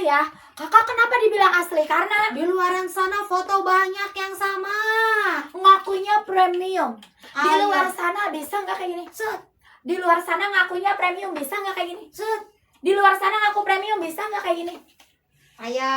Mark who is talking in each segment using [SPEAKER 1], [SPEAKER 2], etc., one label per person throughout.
[SPEAKER 1] ya. Kakak kenapa dibilang asli? Karena
[SPEAKER 2] Di luaran sana foto banyak yang sama.
[SPEAKER 1] ngakunya premium. Di
[SPEAKER 2] Ayo.
[SPEAKER 1] luar sana bisa nggak kayak gini?
[SPEAKER 2] Set,
[SPEAKER 1] Di luar sana ngakunya premium, bisa nggak kayak gini?
[SPEAKER 2] set.
[SPEAKER 1] Di luar sana ngaku premium, bisa nggak kayak gini?
[SPEAKER 2] Ayo.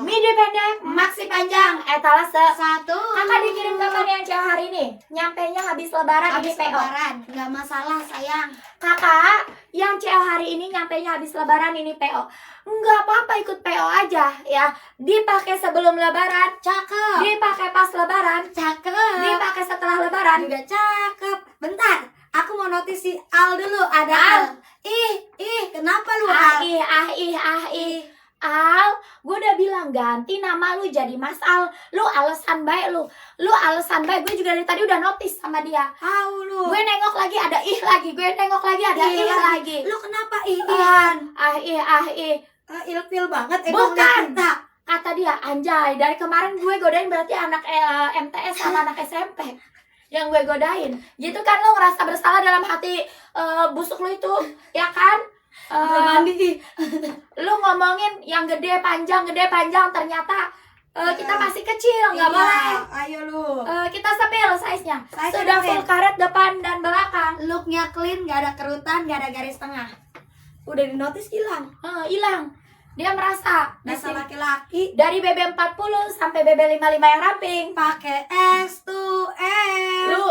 [SPEAKER 1] Midi pendek, maksi panjang, etalase.
[SPEAKER 2] Satu.
[SPEAKER 1] Kakak dikirim kapan yang cewek hari ini? Nyampenya habis lebaran,
[SPEAKER 2] Habis
[SPEAKER 1] ini PO.
[SPEAKER 2] lebaran, nggak masalah sayang.
[SPEAKER 1] Kakak, yang cewek hari ini nyampenya habis lebaran, ini PO. Nggak apa-apa, ikut PO aja ya. Dipakai sebelum lebaran,
[SPEAKER 2] Cakep.
[SPEAKER 1] dipakai pas lebaran,
[SPEAKER 2] Cakep.
[SPEAKER 1] dipakai setelah lebaran.
[SPEAKER 2] Juga cakep. Bentar, aku mau notis si Al dulu. Ada
[SPEAKER 1] Al.
[SPEAKER 2] Al. Kenapa lu Al?
[SPEAKER 1] Al, gue udah bilang ganti nama lu jadi Mas Al. Lu alasan baik lu. Lu alasan baik. Gue juga dari tadi udah notice sama dia.
[SPEAKER 2] Tahu lu.
[SPEAKER 1] Gue nengok lagi ada ih lagi. Gue nengok lagi ada ih lagi.
[SPEAKER 2] Lu kenapa Ian? Ilfil banget emang
[SPEAKER 1] Bukan.
[SPEAKER 2] kita.
[SPEAKER 1] Kata dia, anjay, dari kemarin gue godain berarti anak MTS sama anak SMP yang gue godain. Gitu kan lo ngerasa bersalah dalam hati busuk lu itu, ya kan?
[SPEAKER 2] Mandi.
[SPEAKER 1] Lu ngomongin yang gede panjang ternyata kita masih kecil, nggak
[SPEAKER 2] Iya,
[SPEAKER 1] boleh.
[SPEAKER 2] Ayo lu.
[SPEAKER 1] Kita sepil size-nya.
[SPEAKER 2] Size-nya
[SPEAKER 1] Sudah
[SPEAKER 2] sepil.
[SPEAKER 1] full karet depan dan belakang.
[SPEAKER 2] Looknya clean, gak ada kerutan, gak ada garis tengah. Udah di notice hilang.
[SPEAKER 1] Hilang. Dia merasa di
[SPEAKER 2] Dasar
[SPEAKER 1] sini.
[SPEAKER 2] laki-laki
[SPEAKER 1] Dari BB 40 sampai BB 55 yang ramping.
[SPEAKER 2] pakai S2M.
[SPEAKER 1] Lu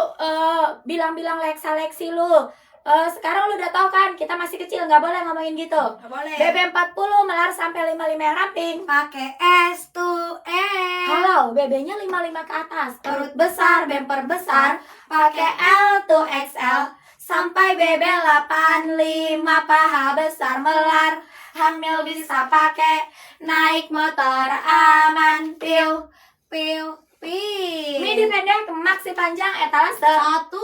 [SPEAKER 1] bilang-bilang Lexa-Lexi lu. Sekarang lu udah tahu kan, kita masih kecil, nggak boleh ngomongin gitu.
[SPEAKER 2] Gak boleh.
[SPEAKER 1] BB 40 melar sampai 55 yang ramping.
[SPEAKER 2] Pakai S2M.
[SPEAKER 1] Kalau BB-nya 55 ke atas,
[SPEAKER 2] Perut besar, bemper besar, pakai L to XL.
[SPEAKER 1] sampai BB 85 paha besar melar. Hamil bisa pakai, naik motor aman, piu.
[SPEAKER 2] Piu.
[SPEAKER 1] Midi pendek, maksi panjang, etalase.
[SPEAKER 2] Satu.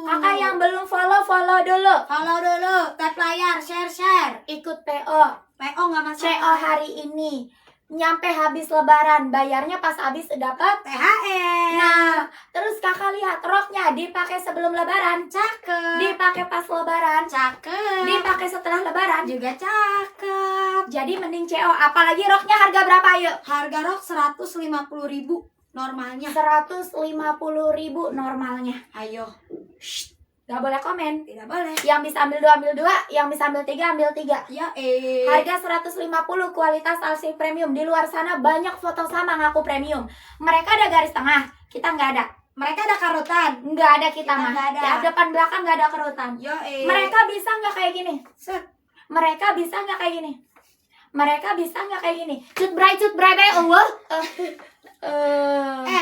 [SPEAKER 1] Kakak yang belum follow dulu.
[SPEAKER 2] Follow dulu, tap layar, share.
[SPEAKER 1] Ikut PO.
[SPEAKER 2] PO nggak masalah.
[SPEAKER 1] CO hari ini. Nyampe habis lebaran, bayarnya pas habis dapat.
[SPEAKER 2] THR.
[SPEAKER 1] Nah, terus kakak lihat roknya dipakai sebelum lebaran,
[SPEAKER 2] Cakep.
[SPEAKER 1] dipakai pas lebaran,
[SPEAKER 2] Cakep.
[SPEAKER 1] dipakai setelah lebaran.
[SPEAKER 2] Juga cakep.
[SPEAKER 1] Jadi mending CO. Apalagi roknya harga berapa yuk?
[SPEAKER 2] Harga rok 150.000 normalnya.
[SPEAKER 1] 150.000 normalnya.
[SPEAKER 2] Ayo.
[SPEAKER 1] Gak boleh komen.
[SPEAKER 2] Tidak boleh.
[SPEAKER 1] Yang bisa ambil 2, yang bisa ambil 3, ambil 3.
[SPEAKER 2] Ya
[SPEAKER 1] Harga 150, kualitas arsip premium. Di luar sana banyak foto sama ngaku premium. Mereka ada garis tengah, kita nggak ada.
[SPEAKER 2] mereka ada karutan.
[SPEAKER 1] Nggak ada kita mah.
[SPEAKER 2] nggak ada.
[SPEAKER 1] Ya, depan belakang nggak ada kerutan.
[SPEAKER 2] Yo
[SPEAKER 1] Mereka bisa nggak kayak gini?
[SPEAKER 2] Set.
[SPEAKER 1] Mereka bisa nggak kayak gini? Mereka bisa nggak kayak gini? Cut bray be Allah.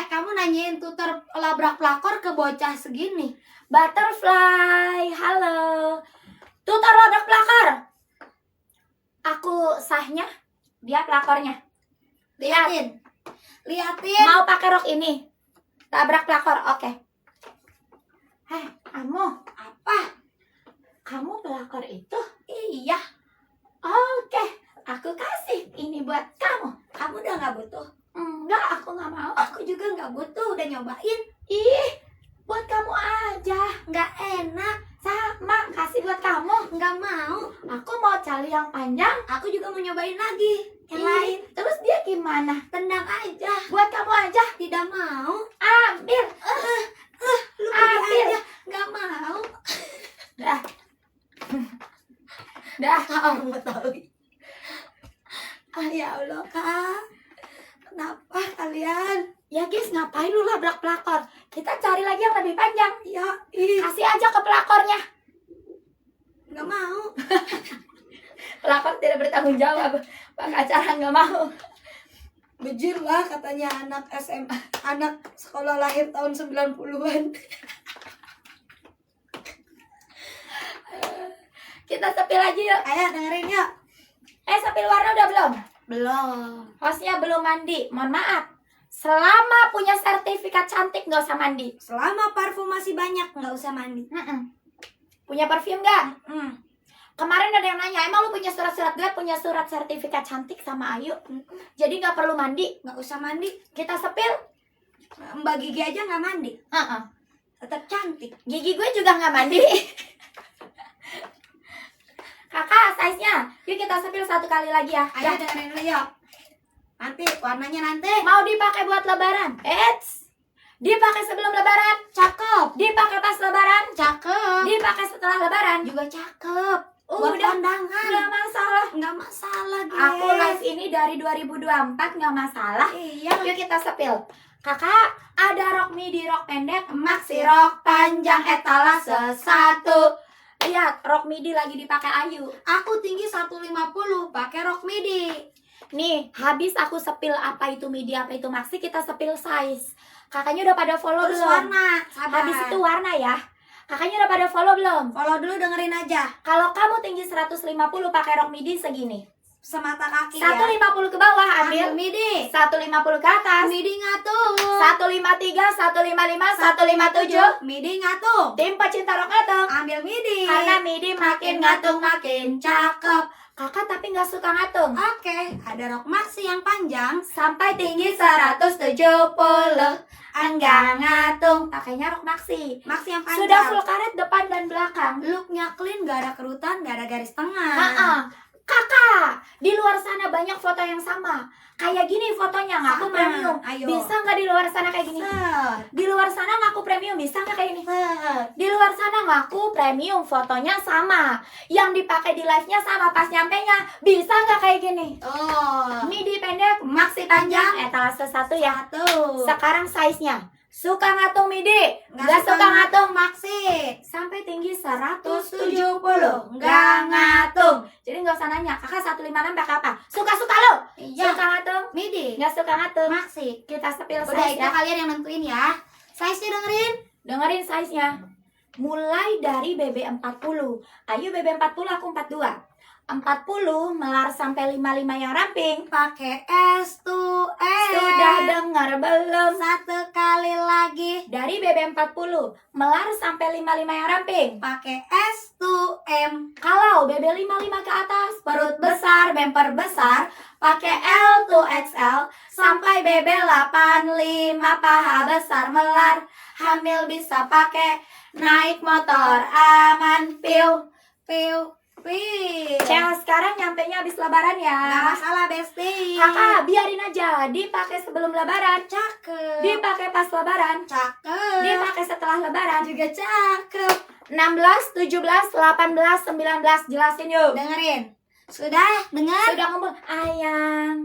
[SPEAKER 2] Kamu nanyain tutor labrak pelakor ke bocah segini.
[SPEAKER 1] Butterfly, halo. Tutor labrak pelakor. Aku sahnya, dia pelakornya.
[SPEAKER 2] Liatin.
[SPEAKER 1] Mau pakai rok ini? Labrak pelakor, oke. Kamu
[SPEAKER 2] Apa?
[SPEAKER 1] Kamu pelakor itu?
[SPEAKER 2] Iya.
[SPEAKER 1] Oke, aku kasih ini buat kamu.
[SPEAKER 2] Kamu udah nggak butuh?
[SPEAKER 1] Enggak, aku nggak mau.
[SPEAKER 2] Aku juga nggak butuh. Udah nyobain.
[SPEAKER 1] Ih, buat kamu aja.
[SPEAKER 2] Nggak enak.
[SPEAKER 1] Sama, kasih buat kamu.
[SPEAKER 2] Nggak mau.
[SPEAKER 1] Aku mau cari yang panjang.
[SPEAKER 2] Aku juga mau nyobain lagi. Yang
[SPEAKER 1] Ih,
[SPEAKER 2] lain.
[SPEAKER 1] Terus dia gimana?
[SPEAKER 2] Tendang aja.
[SPEAKER 1] Buat kamu aja.
[SPEAKER 2] Tidak mau.
[SPEAKER 1] Ambil.
[SPEAKER 2] Lu pergi
[SPEAKER 1] Ambil.
[SPEAKER 2] aja. Nggak mau.
[SPEAKER 1] Dah. Dah.
[SPEAKER 2] Kamu tahu. Ya Allah, Kak. Kenapa kalian?
[SPEAKER 1] Ya guys, ngapain lu labrak pelakor? Kita cari lagi yang lebih panjang.
[SPEAKER 2] Ya,
[SPEAKER 1] Kasih aja ke pelakornya.
[SPEAKER 2] nggak mau.
[SPEAKER 1] Pelakor tidak bertanggung jawab. Pengacara nggak mau.
[SPEAKER 2] Bejir lah katanya anak SMA, anak sekolah lahir tahun 90-an.
[SPEAKER 1] Kita sepil aja yuk.
[SPEAKER 2] Ayo dengerin yuk.
[SPEAKER 1] Sepil warna udah belum?
[SPEAKER 2] Belum.
[SPEAKER 1] Hostnya belum mandi. Mohon maaf. Selama punya sertifikat cantik nggak usah mandi.
[SPEAKER 2] Selama parfum masih banyak nggak usah mandi.
[SPEAKER 1] Punya parfum nggak? Kemarin ada yang nanya, emang lu punya surat-surat? Gue punya surat sertifikat cantik sama Ayu. Jadi nggak perlu mandi.
[SPEAKER 2] Nggak usah mandi.
[SPEAKER 1] Kita sepil.
[SPEAKER 2] Mbak Gigi aja nggak mandi. Tetap cantik.
[SPEAKER 1] Gigi gue juga nggak mandi. Kakak, size-nya. Yuk kita sepil satu kali lagi ya.
[SPEAKER 2] Ayo dengerin dulu yuk. Nanti warnanya nanti.
[SPEAKER 1] Mau dipakai buat lebaran? Dipakai sebelum lebaran?
[SPEAKER 2] Cakep.
[SPEAKER 1] Dipakai pas lebaran?
[SPEAKER 2] Cakep.
[SPEAKER 1] Dipakai setelah lebaran?
[SPEAKER 2] Juga cakep.
[SPEAKER 1] Udah,
[SPEAKER 2] Buat kondangan.
[SPEAKER 1] nggak masalah.
[SPEAKER 2] Nggak masalah, Ge.
[SPEAKER 1] Aku live ini dari 2024 nggak masalah.
[SPEAKER 2] Iya.
[SPEAKER 1] Yuk kita sepil. Kakak, ada rok midi, rok pendek, maxi rok panjang, etalase 1. Lihat, rok midi lagi dipakai Ayu.
[SPEAKER 2] Aku tinggi 150, pakai rok midi.
[SPEAKER 1] Nih, habis aku sepil apa itu midi, apa itu maxi, kita sepil size. Kakaknya udah pada follow
[SPEAKER 2] Terus
[SPEAKER 1] belum?
[SPEAKER 2] warna. Sabar.
[SPEAKER 1] Habis itu warna ya. Kakaknya udah pada follow belum?
[SPEAKER 2] Follow dulu, dengerin aja.
[SPEAKER 1] Kalau kamu tinggi 150 pakai rok midi segini.
[SPEAKER 2] Semata kaki
[SPEAKER 1] 150 ke bawah
[SPEAKER 2] ya.
[SPEAKER 1] ambil.
[SPEAKER 2] Midi.
[SPEAKER 1] 150 ke atas.
[SPEAKER 2] Midi ngatung.
[SPEAKER 1] 153, 155, 157.
[SPEAKER 2] Midi ngatung.
[SPEAKER 1] Tim pecinta rok ngatung.
[SPEAKER 2] Ambil midi.
[SPEAKER 1] Karena midi makin ngatung makin cakep. Kakak tapi nggak suka ngatung.
[SPEAKER 2] Oke, ada rok maxi yang panjang.
[SPEAKER 1] Sampai tinggi 170. Enggak ngatung. Pakainya rok maxi.
[SPEAKER 2] Maxi yang panjang.
[SPEAKER 1] Sudah full karet depan dan belakang.
[SPEAKER 2] Looknya clean, gak ada kerutan, gak ada garis tengah.
[SPEAKER 1] Kakak, di luar sana banyak foto yang sama. Kayak gini fotonya ngaku
[SPEAKER 2] Sama.
[SPEAKER 1] premium.
[SPEAKER 2] Ayo.
[SPEAKER 1] Bisa nggak di luar sana kayak gini?
[SPEAKER 2] Set.
[SPEAKER 1] Di luar sana ngaku premium, bisa nggak kayak gini?
[SPEAKER 2] Set.
[SPEAKER 1] Di luar sana ngaku premium, fotonya sama. Yang dipakai di live-nya sama, pas nyampe-nya bisa nggak kayak gini?
[SPEAKER 2] Oh.
[SPEAKER 1] Midi pendek, maxi panjang, etalase 1 ya.
[SPEAKER 2] Satu.
[SPEAKER 1] Sekarang size-nya. Suka ngatung midi?
[SPEAKER 2] Nggak
[SPEAKER 1] Nggak suka ngatung?
[SPEAKER 2] maxi.
[SPEAKER 1] Sampai tinggi 170.
[SPEAKER 2] 170.
[SPEAKER 1] Nggak ngatung. Jadi nggak usah nanya, kakak 156 pakai apa? Suka-suka lo?
[SPEAKER 2] Iya.
[SPEAKER 1] Suka ngatung?
[SPEAKER 2] Midi.
[SPEAKER 1] Nggak suka ngatung?
[SPEAKER 2] Maxi.
[SPEAKER 1] Kita sepil
[SPEAKER 2] Udah
[SPEAKER 1] size
[SPEAKER 2] itu
[SPEAKER 1] ya.
[SPEAKER 2] kalian yang nentuin ya. Size-nya dengerin.
[SPEAKER 1] Dengerin size-nya. Mulai dari BB40. Ayo BB40 aku 42. 40 melar sampai 55 yang ramping.
[SPEAKER 2] Pakai S to S.
[SPEAKER 1] Sudah dengar belum?
[SPEAKER 2] Satu kali lagi.
[SPEAKER 1] Dari BB40 melar sampai 55 yang ramping.
[SPEAKER 2] Pakai S to M.
[SPEAKER 1] Kalau BB55 ke atas, perut besar, bumper besar, pakai L to XL sampai BB85 paha besar melar. Hamil bisa pakai, naik motor aman, piu.
[SPEAKER 2] Piu. Piu.
[SPEAKER 1] Cel, sekarang nyampenya habis lebaran
[SPEAKER 2] Gak
[SPEAKER 1] ya.
[SPEAKER 2] masalah, Besti.
[SPEAKER 1] Kakak, biarin aja, dipakai sebelum lebaran,
[SPEAKER 2] Cakep.
[SPEAKER 1] dipakai pas lebaran,
[SPEAKER 2] Cakep.
[SPEAKER 1] dipakai setelah lebaran.
[SPEAKER 2] Juga cakep.
[SPEAKER 1] 16, 17, 18, 19, jelasin yuk.
[SPEAKER 2] Dengerin. Sudah dengar?
[SPEAKER 1] Sudah ngomong, ayang.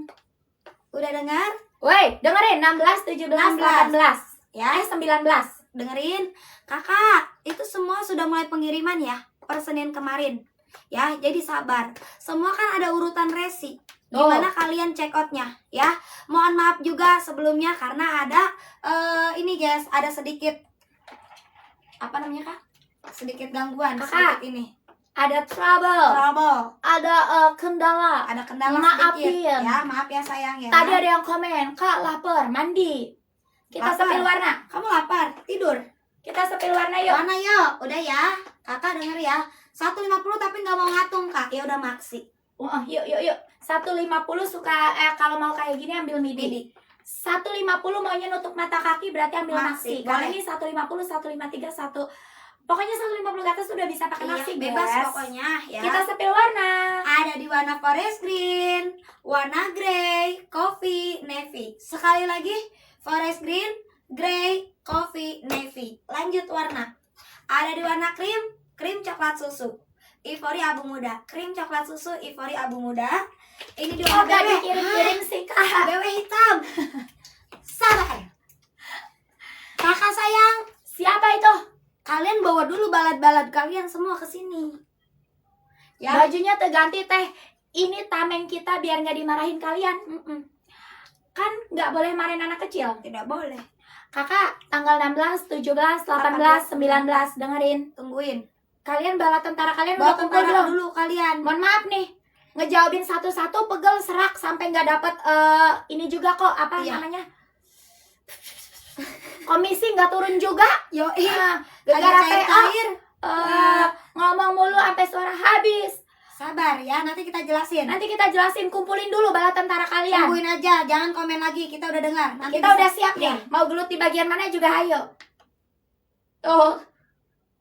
[SPEAKER 2] Udah dengar?
[SPEAKER 1] Woi, dengerin 16, 17, 18.
[SPEAKER 2] Ya,
[SPEAKER 1] 19.
[SPEAKER 2] dengerin. Kakak, itu semua sudah mulai pengiriman ya. Per Senin kemarin. Ya, jadi sabar. Semua kan ada urutan resi. Gimana kalian check outnya ya. Mohon maaf juga sebelumnya karena ada ini guys, ada sedikit apa namanya kak? Sedikit gangguan,
[SPEAKER 1] Kakak.
[SPEAKER 2] sedikit ini.
[SPEAKER 1] Ada trouble, ada kendala.
[SPEAKER 2] Ada kendala
[SPEAKER 1] Maafin.
[SPEAKER 2] sedikit ya. Maaf ya sayang ya.
[SPEAKER 1] Tadi ada yang komen, Kak lapar, mandi. Kita
[SPEAKER 2] Lapar.
[SPEAKER 1] sepil warna.
[SPEAKER 2] Kamu lapar? Tidur.
[SPEAKER 1] Kita sepil warna yuk.
[SPEAKER 2] Mana yuk? Udah ya. Kakak denger ya. 150 tapi nggak mau ngatung kak. Ya udah maxi.
[SPEAKER 1] Yuk. 150 suka kalau mau kayak gini ambil midi. 150 maunya nutup mata kaki berarti ambil maxi.
[SPEAKER 2] Maxi,
[SPEAKER 1] Kalau
[SPEAKER 2] boleh.
[SPEAKER 1] ini 150, 153, 1 pokoknya 150 ke atas sudah bisa pakai
[SPEAKER 2] Iya,
[SPEAKER 1] maxi,
[SPEAKER 2] bebas
[SPEAKER 1] guys.
[SPEAKER 2] pokoknya ya.
[SPEAKER 1] Kita sepil warna.
[SPEAKER 2] Ada di warna forest green, warna grey, coffee, navy. Sekali lagi, forest green, grey, coffee, navy. Lanjut warna. Ada di warna krim coklat susu. Ivory abu muda, krim coklat susu, ivory abu muda. Ini di
[SPEAKER 1] Oh,
[SPEAKER 2] warna
[SPEAKER 1] gak
[SPEAKER 2] BW.
[SPEAKER 1] dikirim-kirim sih, Kak.
[SPEAKER 2] BW hitam. Sabar. Kakak sayang,
[SPEAKER 1] Siapa itu?
[SPEAKER 2] kalian bawa dulu balad-balad kalian semua ke sini. Ya.
[SPEAKER 1] Bajunya terganti teh. Ini tameng kita biar nggak dimarahin kalian. Kan nggak boleh marahin anak kecil.
[SPEAKER 2] Tidak boleh.
[SPEAKER 1] Kakak, tanggal 16, 17, 18, 19, dengerin.
[SPEAKER 2] Tungguin.
[SPEAKER 1] Kalian bala tentara kalian
[SPEAKER 2] Bawa
[SPEAKER 1] udah kumpul
[SPEAKER 2] tentara
[SPEAKER 1] belum?
[SPEAKER 2] dulu kalian.
[SPEAKER 1] Mohon maaf nih, ngejawabin satu-satu pegel serak sampai nggak dapet ini juga kok apa
[SPEAKER 2] Iya.
[SPEAKER 1] namanya? Komisi nggak turun juga.
[SPEAKER 2] Yo,
[SPEAKER 1] Nah,
[SPEAKER 2] ada
[SPEAKER 1] gara-gara
[SPEAKER 2] cair-cair.
[SPEAKER 1] PA ngomong mulu sampai suara habis.
[SPEAKER 2] Sabar ya, nanti kita jelasin.
[SPEAKER 1] Nanti kita jelasin, kumpulin dulu bala tentara kalian.
[SPEAKER 2] Tungguin aja, jangan komen lagi. Kita udah dengar. Nanti
[SPEAKER 1] Kita
[SPEAKER 2] bisa-
[SPEAKER 1] udah siap
[SPEAKER 2] ya.
[SPEAKER 1] nih. Mau gelut di bagian mana juga ayo. Tuh,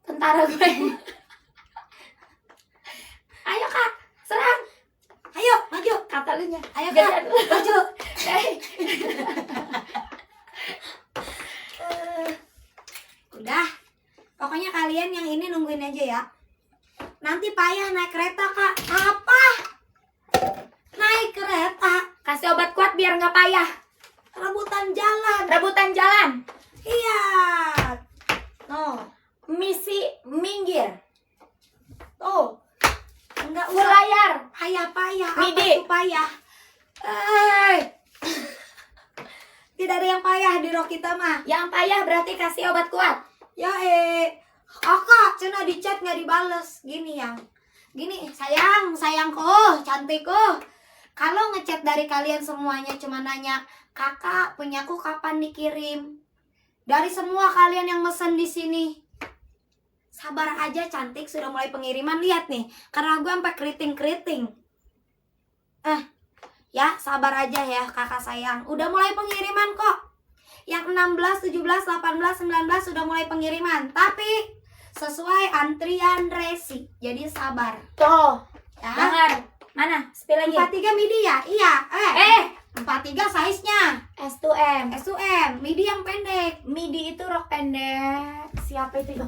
[SPEAKER 1] tentara gue. Ayo kak, serang.
[SPEAKER 2] Ayo, maju.
[SPEAKER 1] Kata lu nya.
[SPEAKER 2] Ayo
[SPEAKER 1] Gedean
[SPEAKER 2] kak,
[SPEAKER 1] dulu.
[SPEAKER 2] maju. Udah. Pokoknya kalian yang ini nungguin aja ya. Nanti payah naik kereta kak. Apa? Naik kereta?
[SPEAKER 1] Kasih obat kuat biar nggak payah.
[SPEAKER 2] Rebutan jalan.
[SPEAKER 1] Rebutan jalan.
[SPEAKER 2] Iya. No.
[SPEAKER 1] Misi minggir.
[SPEAKER 2] Tuh. Enggak
[SPEAKER 1] Full
[SPEAKER 2] usah
[SPEAKER 1] layar.
[SPEAKER 2] payah-payah.
[SPEAKER 1] Midi.
[SPEAKER 2] Apa itu payah? Tidak ada yang payah di roh kita mah.
[SPEAKER 1] Yang payah berarti kasih obat kuat.
[SPEAKER 2] Ya kakak, cina di chat nggak dibales. Gini sayangku, cantikku. Kalau ngechat dari kalian semuanya cuma nanya, kakak punyaku kapan dikirim? Dari semua kalian yang mesen di sini, sabar aja cantik, sudah mulai pengiriman. Lihat nih, karena gue sampai keriting. Ya sabar aja ya kakak sayang. Udah mulai pengiriman kok. Yang 16, 17, 18, 19 sudah mulai pengiriman. Tapi sesuai antrian resi. Jadi sabar.
[SPEAKER 1] Tuh.
[SPEAKER 2] Ya.
[SPEAKER 1] Dengar. Mana? Spill lagi.
[SPEAKER 2] 43 midi ya? Iya. 43 size-nya.
[SPEAKER 1] S2M.
[SPEAKER 2] SUM, midi yang pendek.
[SPEAKER 1] Midi itu rok pendek. Siapa itu?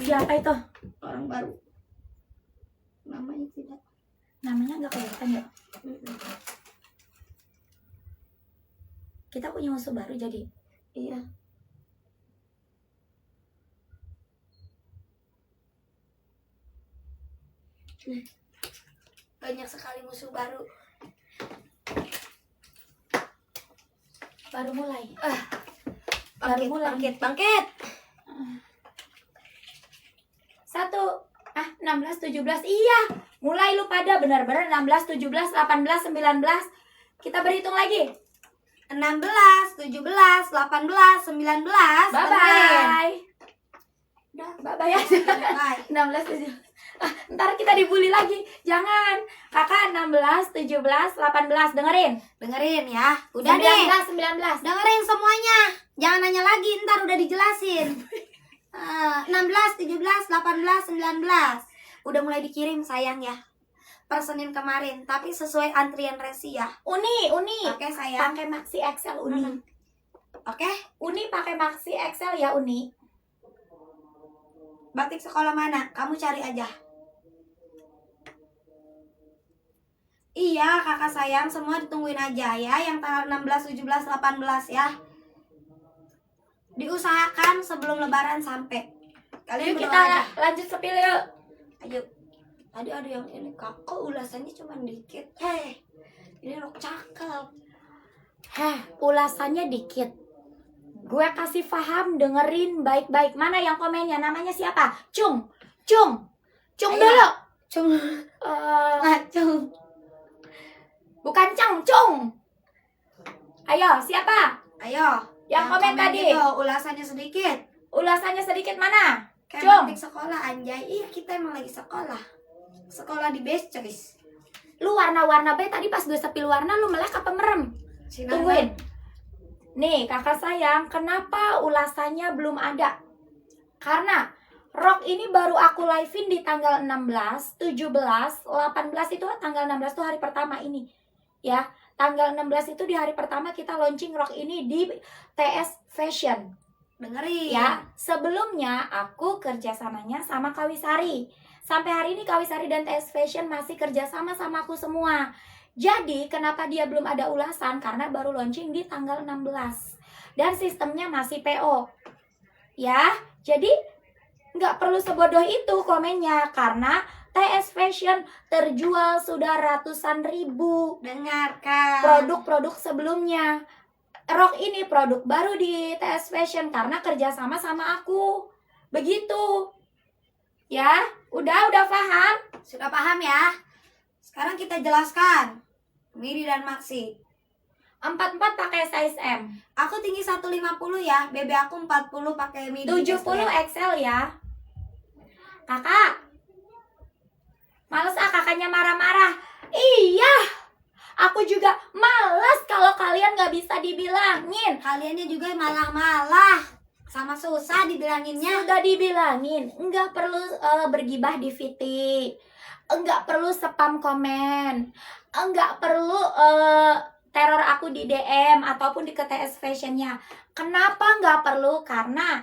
[SPEAKER 1] Siapa itu?
[SPEAKER 2] Orang baru. Namanya tidak.
[SPEAKER 1] Namanya nggak kelihatan ya? Kita punya musuh baru jadi.
[SPEAKER 2] Iya. Banyak sekali musuh baru.
[SPEAKER 1] Baru mulai.
[SPEAKER 2] Bangkit.
[SPEAKER 1] 16, 17. Iya. Mulai lu pada benar-benar 16, 17, 18, 19. Kita berhitung lagi.
[SPEAKER 2] 16, 17, 18, 19.
[SPEAKER 1] Bye-bye. Udah, bye-bye aja.
[SPEAKER 2] Bye.
[SPEAKER 1] 16, 17. Ntar kita dibully lagi. Jangan. Kakak 16, 17, 18.
[SPEAKER 2] Dengerin ya. Udah
[SPEAKER 1] 19,
[SPEAKER 2] deh.
[SPEAKER 1] 19.
[SPEAKER 2] Dengerin semuanya. Jangan nanya lagi, ntar udah dijelasin. 16, 17, 18, 19. Udah mulai dikirim sayang ya. Per Senin kemarin, tapi sesuai antrian resi ya.
[SPEAKER 1] Uni.
[SPEAKER 2] Oke sayang.
[SPEAKER 1] Pakai Maxi XL Uni.
[SPEAKER 2] Oke.
[SPEAKER 1] Uni pakai Maxi XL ya Uni.
[SPEAKER 2] Batik sekolah mana? Kamu cari aja. Iya kakak sayang, semua ditungguin aja ya. Yang tanggal 16, 17, 18 ya. Diusahakan sebelum lebaran sampai. Kalian
[SPEAKER 1] Yuk
[SPEAKER 2] berdoa
[SPEAKER 1] kita
[SPEAKER 2] aja.
[SPEAKER 1] lanjut spill yuk.
[SPEAKER 2] Ayo. Tadi ada yang ini kakak ulasannya cuma dikit. Ini rok cakep.
[SPEAKER 1] Ulasannya dikit. Gue kasih paham, dengerin baik-baik. Mana yang komennya? Namanya siapa? Cung
[SPEAKER 2] Ayo.
[SPEAKER 1] dulu.
[SPEAKER 2] Cung. Cung.
[SPEAKER 1] Bukan Cung. Ayo, siapa?
[SPEAKER 2] Ayo.
[SPEAKER 1] Yang komen tadi.
[SPEAKER 2] Itu, ulasannya sedikit.
[SPEAKER 1] Ulasannya sedikit mana?
[SPEAKER 2] Kayak
[SPEAKER 1] Cung.
[SPEAKER 2] batik sekolah anjay. Iya kita emang lagi sekolah. Sekolah di Best Choice.
[SPEAKER 1] Lu warna-warna baik tadi pas gue sepil warna lu melek apa merem? Tungguin. Nih kakak sayang, kenapa ulasannya belum ada? Karena rok ini baru aku live-in di tanggal 16, 17, 18 itu tanggal 16 tuh hari pertama ini. Ya, tanggal 16 itu di hari pertama kita launching rok ini di TS Fashion.
[SPEAKER 2] Dengerin.
[SPEAKER 1] Ya, sebelumnya aku kerjasamanya sama Kawisari. Sampai hari ini Kawisari dan TS Fashion masih kerjasama sama aku semua. Jadi kenapa dia belum ada ulasan? Karena baru launching di tanggal 16. Dan sistemnya masih PO. Ya, jadi nggak perlu sebodoh itu komennya. Karena TS Fashion terjual sudah ratusan ribu.
[SPEAKER 2] Dengarkan.
[SPEAKER 1] Produk-produk sebelumnya. Rok ini produk baru di TS Fashion karena kerjasama sama aku. Begitu. Ya, udah paham?
[SPEAKER 2] Sudah paham ya? Sekarang kita jelaskan. Midi dan maxi.
[SPEAKER 1] 44 pakai size M.
[SPEAKER 2] Aku tinggi 150 ya. BB aku 40 pakai midi.
[SPEAKER 1] 70 XL ya. Kakak. Males kakaknya marah-marah. Iya. Aku juga males kalau kalian gak bisa dibilangin.
[SPEAKER 2] Kaliannya juga malah-malah. Sama susah dibilanginnya.
[SPEAKER 1] Sudah dibilangin, nggak perlu bergibah di VT. enggak perlu spam komen, enggak perlu teror aku di DM ataupun di KTS Fashionnya. Kenapa nggak perlu? Karena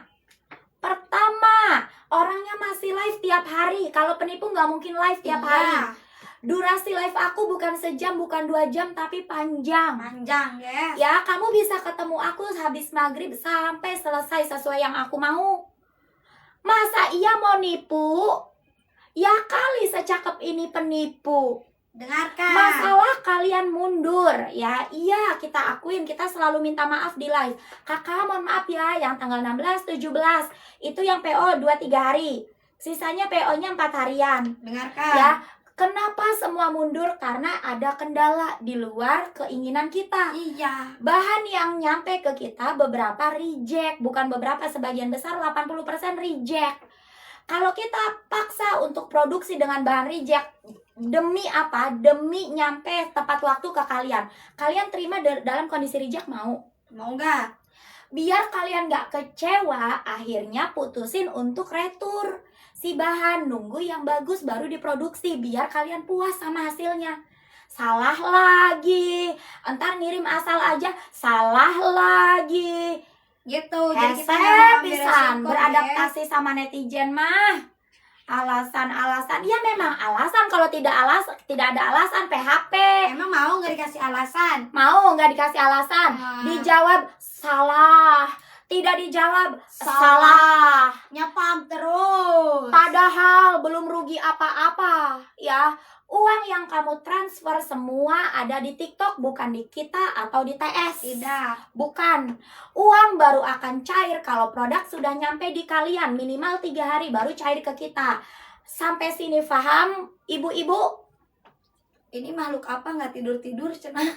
[SPEAKER 1] pertama, orangnya masih live tiap hari. Kalau penipu nggak mungkin live tiap hari. Durasi live aku bukan sejam, bukan 2 jam, tapi panjang.
[SPEAKER 2] Panjang, yes.
[SPEAKER 1] Ya, kamu bisa ketemu aku habis maghrib sampai selesai sesuai yang aku mau. Masa iya mau nipu? Ya kali secakep ini penipu.
[SPEAKER 2] Dengarkan.
[SPEAKER 1] Masalah kalian mundur, ya iya kita akuin, kita selalu minta maaf di live. Kakak mohon maaf ya, yang tanggal 16, 17 itu yang PO 2-3 hari. Sisanya PO-nya 4 harian.
[SPEAKER 2] Dengarkan.
[SPEAKER 1] Ya, kenapa semua mundur? Karena ada kendala di luar keinginan kita.
[SPEAKER 2] Iya.
[SPEAKER 1] Bahan yang nyampe ke kita beberapa reject, bukan beberapa, sebagian besar 80% reject. Kalau kita paksa untuk produksi dengan bahan reject, demi apa? Demi nyampe tepat waktu ke kalian. Kalian terima dalam kondisi reject mau?
[SPEAKER 2] Mau nggak?
[SPEAKER 1] Biar kalian nggak kecewa, akhirnya putusin untuk retur si bahan, nunggu yang bagus baru diproduksi biar kalian puas sama hasilnya. Salah lagi, entar ngirim asal aja, salah lagi.
[SPEAKER 2] Gitu. Jadi kita
[SPEAKER 1] Hese
[SPEAKER 2] nggak mau ambil
[SPEAKER 1] pisan,
[SPEAKER 2] resiko,
[SPEAKER 1] beradaptasi sama netizen mah. Alasan-alasan, ya memang alasan. Kalau tidak ada alasan PHP.
[SPEAKER 2] Emang mau nggak dikasih alasan?
[SPEAKER 1] Mau nggak dikasih alasan? Dijawab salah. Tidak dijawab salah.
[SPEAKER 2] Nyapam terus.
[SPEAKER 1] Padahal belum rugi apa-apa, ya. Uang yang kamu transfer semua ada di TikTok, bukan di kita atau di TS.
[SPEAKER 2] Tidak.
[SPEAKER 1] Bukan. Uang baru akan cair kalau produk sudah nyampe di kalian. Minimal 3 hari baru cair ke kita. Sampai sini paham, ibu-ibu?
[SPEAKER 2] Ini makhluk apa nggak tidur-tidur cenah?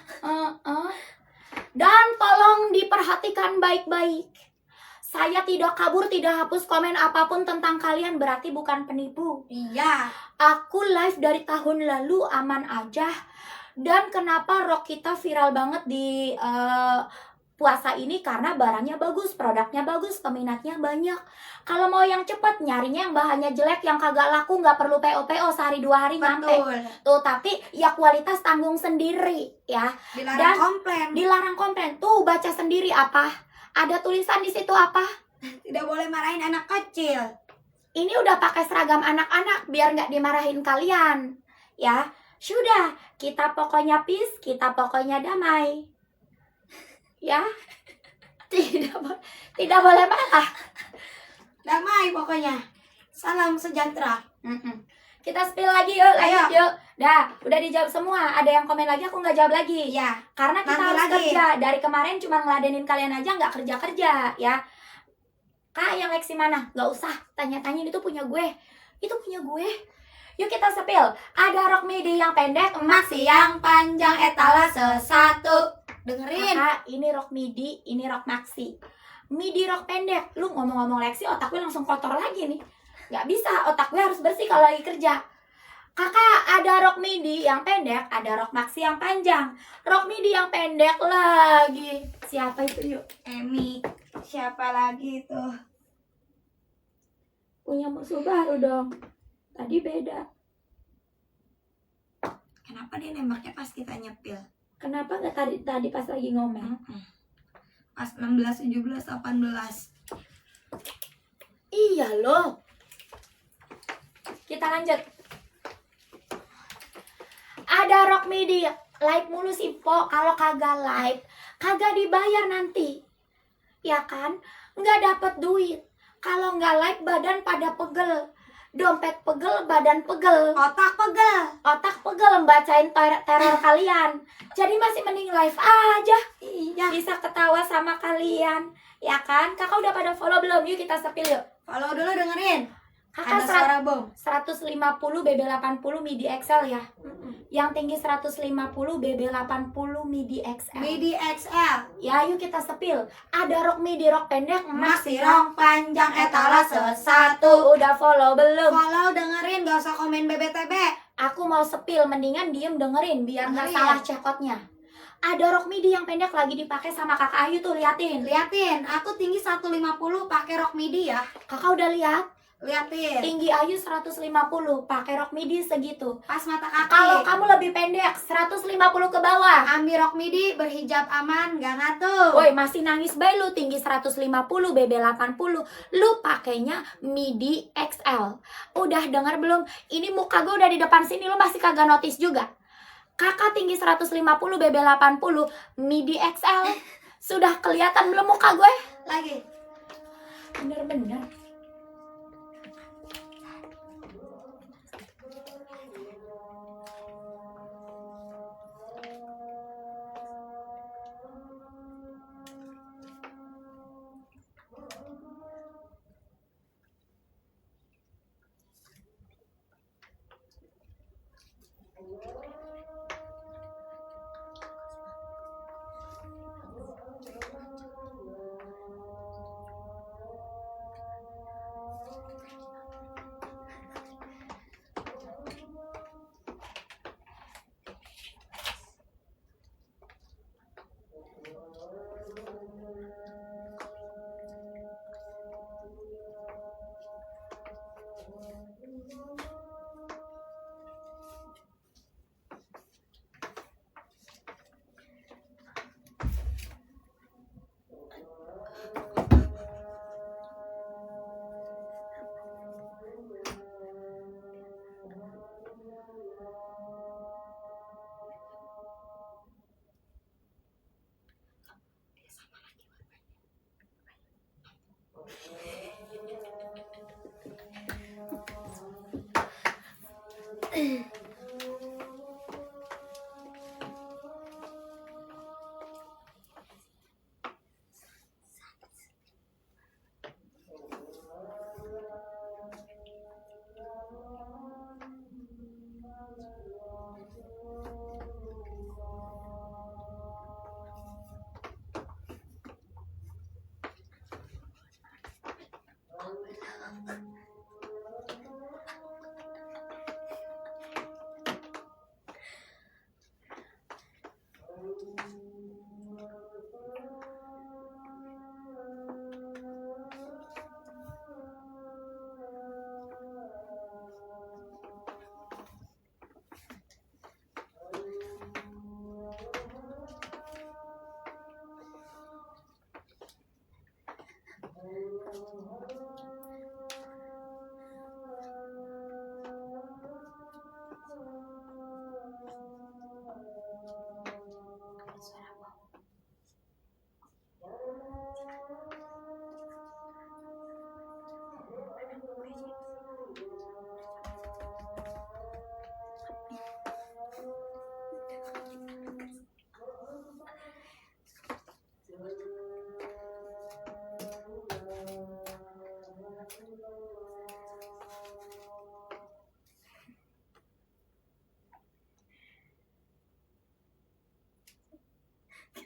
[SPEAKER 1] Dan tolong diperhatikan baik-baik. Saya tidak kabur, tidak hapus komen apapun tentang kalian, berarti bukan penipu.
[SPEAKER 2] Iya.
[SPEAKER 1] Aku live dari tahun lalu aman aja. Dan kenapa rok kita viral banget di puasa ini? Karena barangnya bagus, produknya bagus, peminatnya banyak. Kalau mau yang cepat, nyarinya yang bahannya jelek, yang kagak laku, nggak perlu PO sehari 2 hari nyampe.
[SPEAKER 2] Betul.
[SPEAKER 1] Tuh, tapi ya kualitas tanggung sendiri ya.
[SPEAKER 2] Dilarang
[SPEAKER 1] Dan
[SPEAKER 2] komplain.
[SPEAKER 1] dilarang komplain. Tuh baca sendiri apa? Ada tulisan di situ apa?
[SPEAKER 2] Tidak boleh marahin anak kecil.
[SPEAKER 1] Ini udah pakai seragam anak-anak biar nggak dimarahin kalian. Ya, sudah. Kita pokoknya peace, kita pokoknya damai. Ya, tidak boleh marah.
[SPEAKER 2] Damai pokoknya. Salam sejahtera.
[SPEAKER 1] Kita spill lagi yuk, lanjut
[SPEAKER 2] Ayo.
[SPEAKER 1] yuk. Dah, udah dijawab semua. Ada yang komen lagi, aku nggak jawab lagi.
[SPEAKER 2] Iya.
[SPEAKER 1] Karena kita
[SPEAKER 2] Nanti
[SPEAKER 1] harus
[SPEAKER 2] lagi.
[SPEAKER 1] kerja. Dari kemarin cuma ngeladenin kalian aja, nggak kerja-kerja, ya. Kak, yang Lexi mana? Nggak usah tanya-tanya, itu punya gue. Itu punya gue. Yuk kita spill. Ada rok midi yang pendek, maxi yang panjang, etalase 1.
[SPEAKER 2] Dengerin.
[SPEAKER 1] Kakak, ini rok midi, ini rok maxi. Midi rok pendek. Lu ngomong-ngomong Lexi, otak gue langsung kotor lagi nih. Nggak bisa, otak gue harus bersih kalau lagi kerja. Kakak, ada rok midi yang pendek, ada rok maxi yang panjang. Rok midi yang pendek lagi. Siapa itu yuk?
[SPEAKER 2] Emi. Siapa lagi tuh?
[SPEAKER 1] Punya musuh baru dong. Tadi beda.
[SPEAKER 2] Kenapa dia nembaknya pas kita nyepil?
[SPEAKER 1] Kenapa nggak tadi pas lagi ngomel?
[SPEAKER 2] Pas 16, 17, 18.
[SPEAKER 1] Iya loh. Kita lanjut. Ada rok midi live mulu sih Po. Kalau kagak live, kagak dibayar nanti. Ya kan? Nggak dapet duit. Kalau nggak live badan pada pegel. Dompet pegel, badan pegel.
[SPEAKER 2] Otak pegel.
[SPEAKER 1] Otak pegel bacain teror kalian. Jadi masih mending live aja.
[SPEAKER 2] Iya.
[SPEAKER 1] Bisa ketawa sama kalian. Ya kan? Kakak udah pada follow belum? Yuk kita sepil yuk.
[SPEAKER 2] Follow dulu, dengerin.
[SPEAKER 1] Kakak
[SPEAKER 2] Ada suara bom.
[SPEAKER 1] 150 BB80 MIDI XL ya. Yang tinggi 150 BB80 MIDI XL.
[SPEAKER 2] Midi XL.
[SPEAKER 1] Ya, yuk kita sepil. Ada rok midi, rok pendek,
[SPEAKER 2] Maxi
[SPEAKER 1] maxi
[SPEAKER 2] rok panjang etalase 1.
[SPEAKER 1] Udah follow belum?
[SPEAKER 2] Follow, dengerin, gak usah komen BBTB.
[SPEAKER 1] Aku mau sepil, mendingan diem dengerin biar nggak
[SPEAKER 2] Dengerin.
[SPEAKER 1] salah cekotnya. Ada rok midi yang pendek lagi dipakai sama Kakak Ayu tuh, liatin.
[SPEAKER 2] Liatin, aku tinggi 150 pakai rok midi ya.
[SPEAKER 1] Kakak udah lihat?
[SPEAKER 2] Liatin.
[SPEAKER 1] Tinggi Ayu 150, pakai rok midi segitu.
[SPEAKER 2] Pas mata kaki.
[SPEAKER 1] Kalau kamu lebih pendek, 150 ke bawah.
[SPEAKER 2] ambil rok midi, berhijab aman, gak ngatur.
[SPEAKER 1] Woi, masih nangis bayi lu, tinggi 150, BB 80. Lu pakainya midi XL. Udah denger belum? Ini muka gue udah di depan sini, lu masih kagak notice juga. Kakak tinggi 150, BB 80, midi XL. Sudah kelihatan belum muka gue?
[SPEAKER 2] Lagi.
[SPEAKER 1] Bener-bener.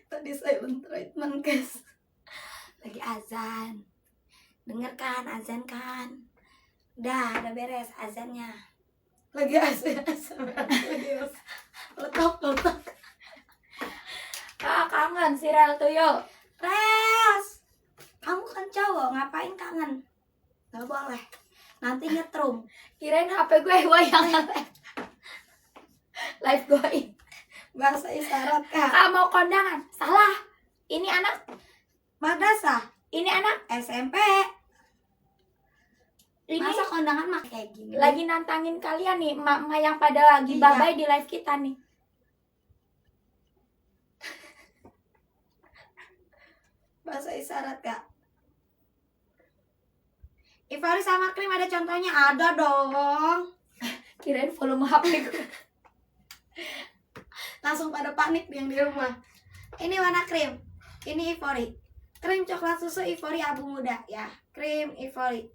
[SPEAKER 2] Tadi silent treatment, guys. Lagi azan. Denger kan azan kan? Udah beres azannya. Lagi azan. Letak.
[SPEAKER 1] Ah, kangen si Rel tuh yuk.
[SPEAKER 2] Res, kamu kan cowok, ngapain kangen? Gak boleh, nanti nyetrum.
[SPEAKER 1] Kirain HP gue yang live going.
[SPEAKER 2] Bahasa isyarat kak.
[SPEAKER 1] Kak mau kondangan? Salah. Ini anak.
[SPEAKER 2] Madrasah,
[SPEAKER 1] Ini anak.
[SPEAKER 2] SMP.
[SPEAKER 1] Ini
[SPEAKER 2] Masa kondangan mah kayak gini?
[SPEAKER 1] lagi nantangin kalian nih, emak-emak yang pada lagi
[SPEAKER 2] Iya.
[SPEAKER 1] babay di live kita nih.
[SPEAKER 2] Bahasa isyarat kak. Ivari sama Krim ada contohnya? Ada dong.
[SPEAKER 1] Kirain volume HP gue.
[SPEAKER 2] Langsung pada panik yang di rumah. Ini warna krim, ini Ivory. Krim coklat susu, Ivory abu muda ya. Krim Ivory.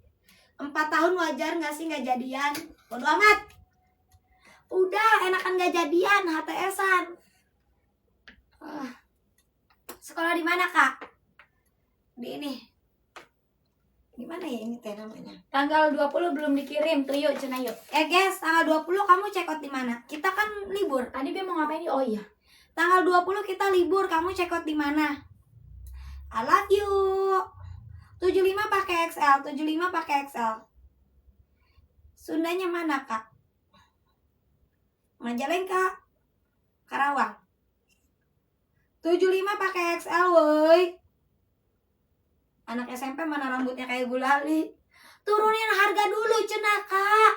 [SPEAKER 2] 4 tahun wajar nggak sih nggak jadian? Bodo amat. Udah enakan nggak jadian, HTS-an. Sekolah di mana kak? Di ini. Di mana ya ini teh namanya?
[SPEAKER 1] Tanggal 20 belum dikirim tuh yuk Cina yuk.
[SPEAKER 2] Guys, tanggal 20 kamu check out di mana? Kita kan libur.
[SPEAKER 1] Tadi dia mau ngapain nih? Oh iya.
[SPEAKER 2] Tanggal 20 kita libur, kamu check out di mana? I love you. 75 pakai XL, 75 pakai XL. Sundanya mana, Kak? Majalengka, Karawang. 75 pakai XL, woi. Anak SMP mana rambutnya kayak gulali. Turunin harga dulu, cenah, Kak.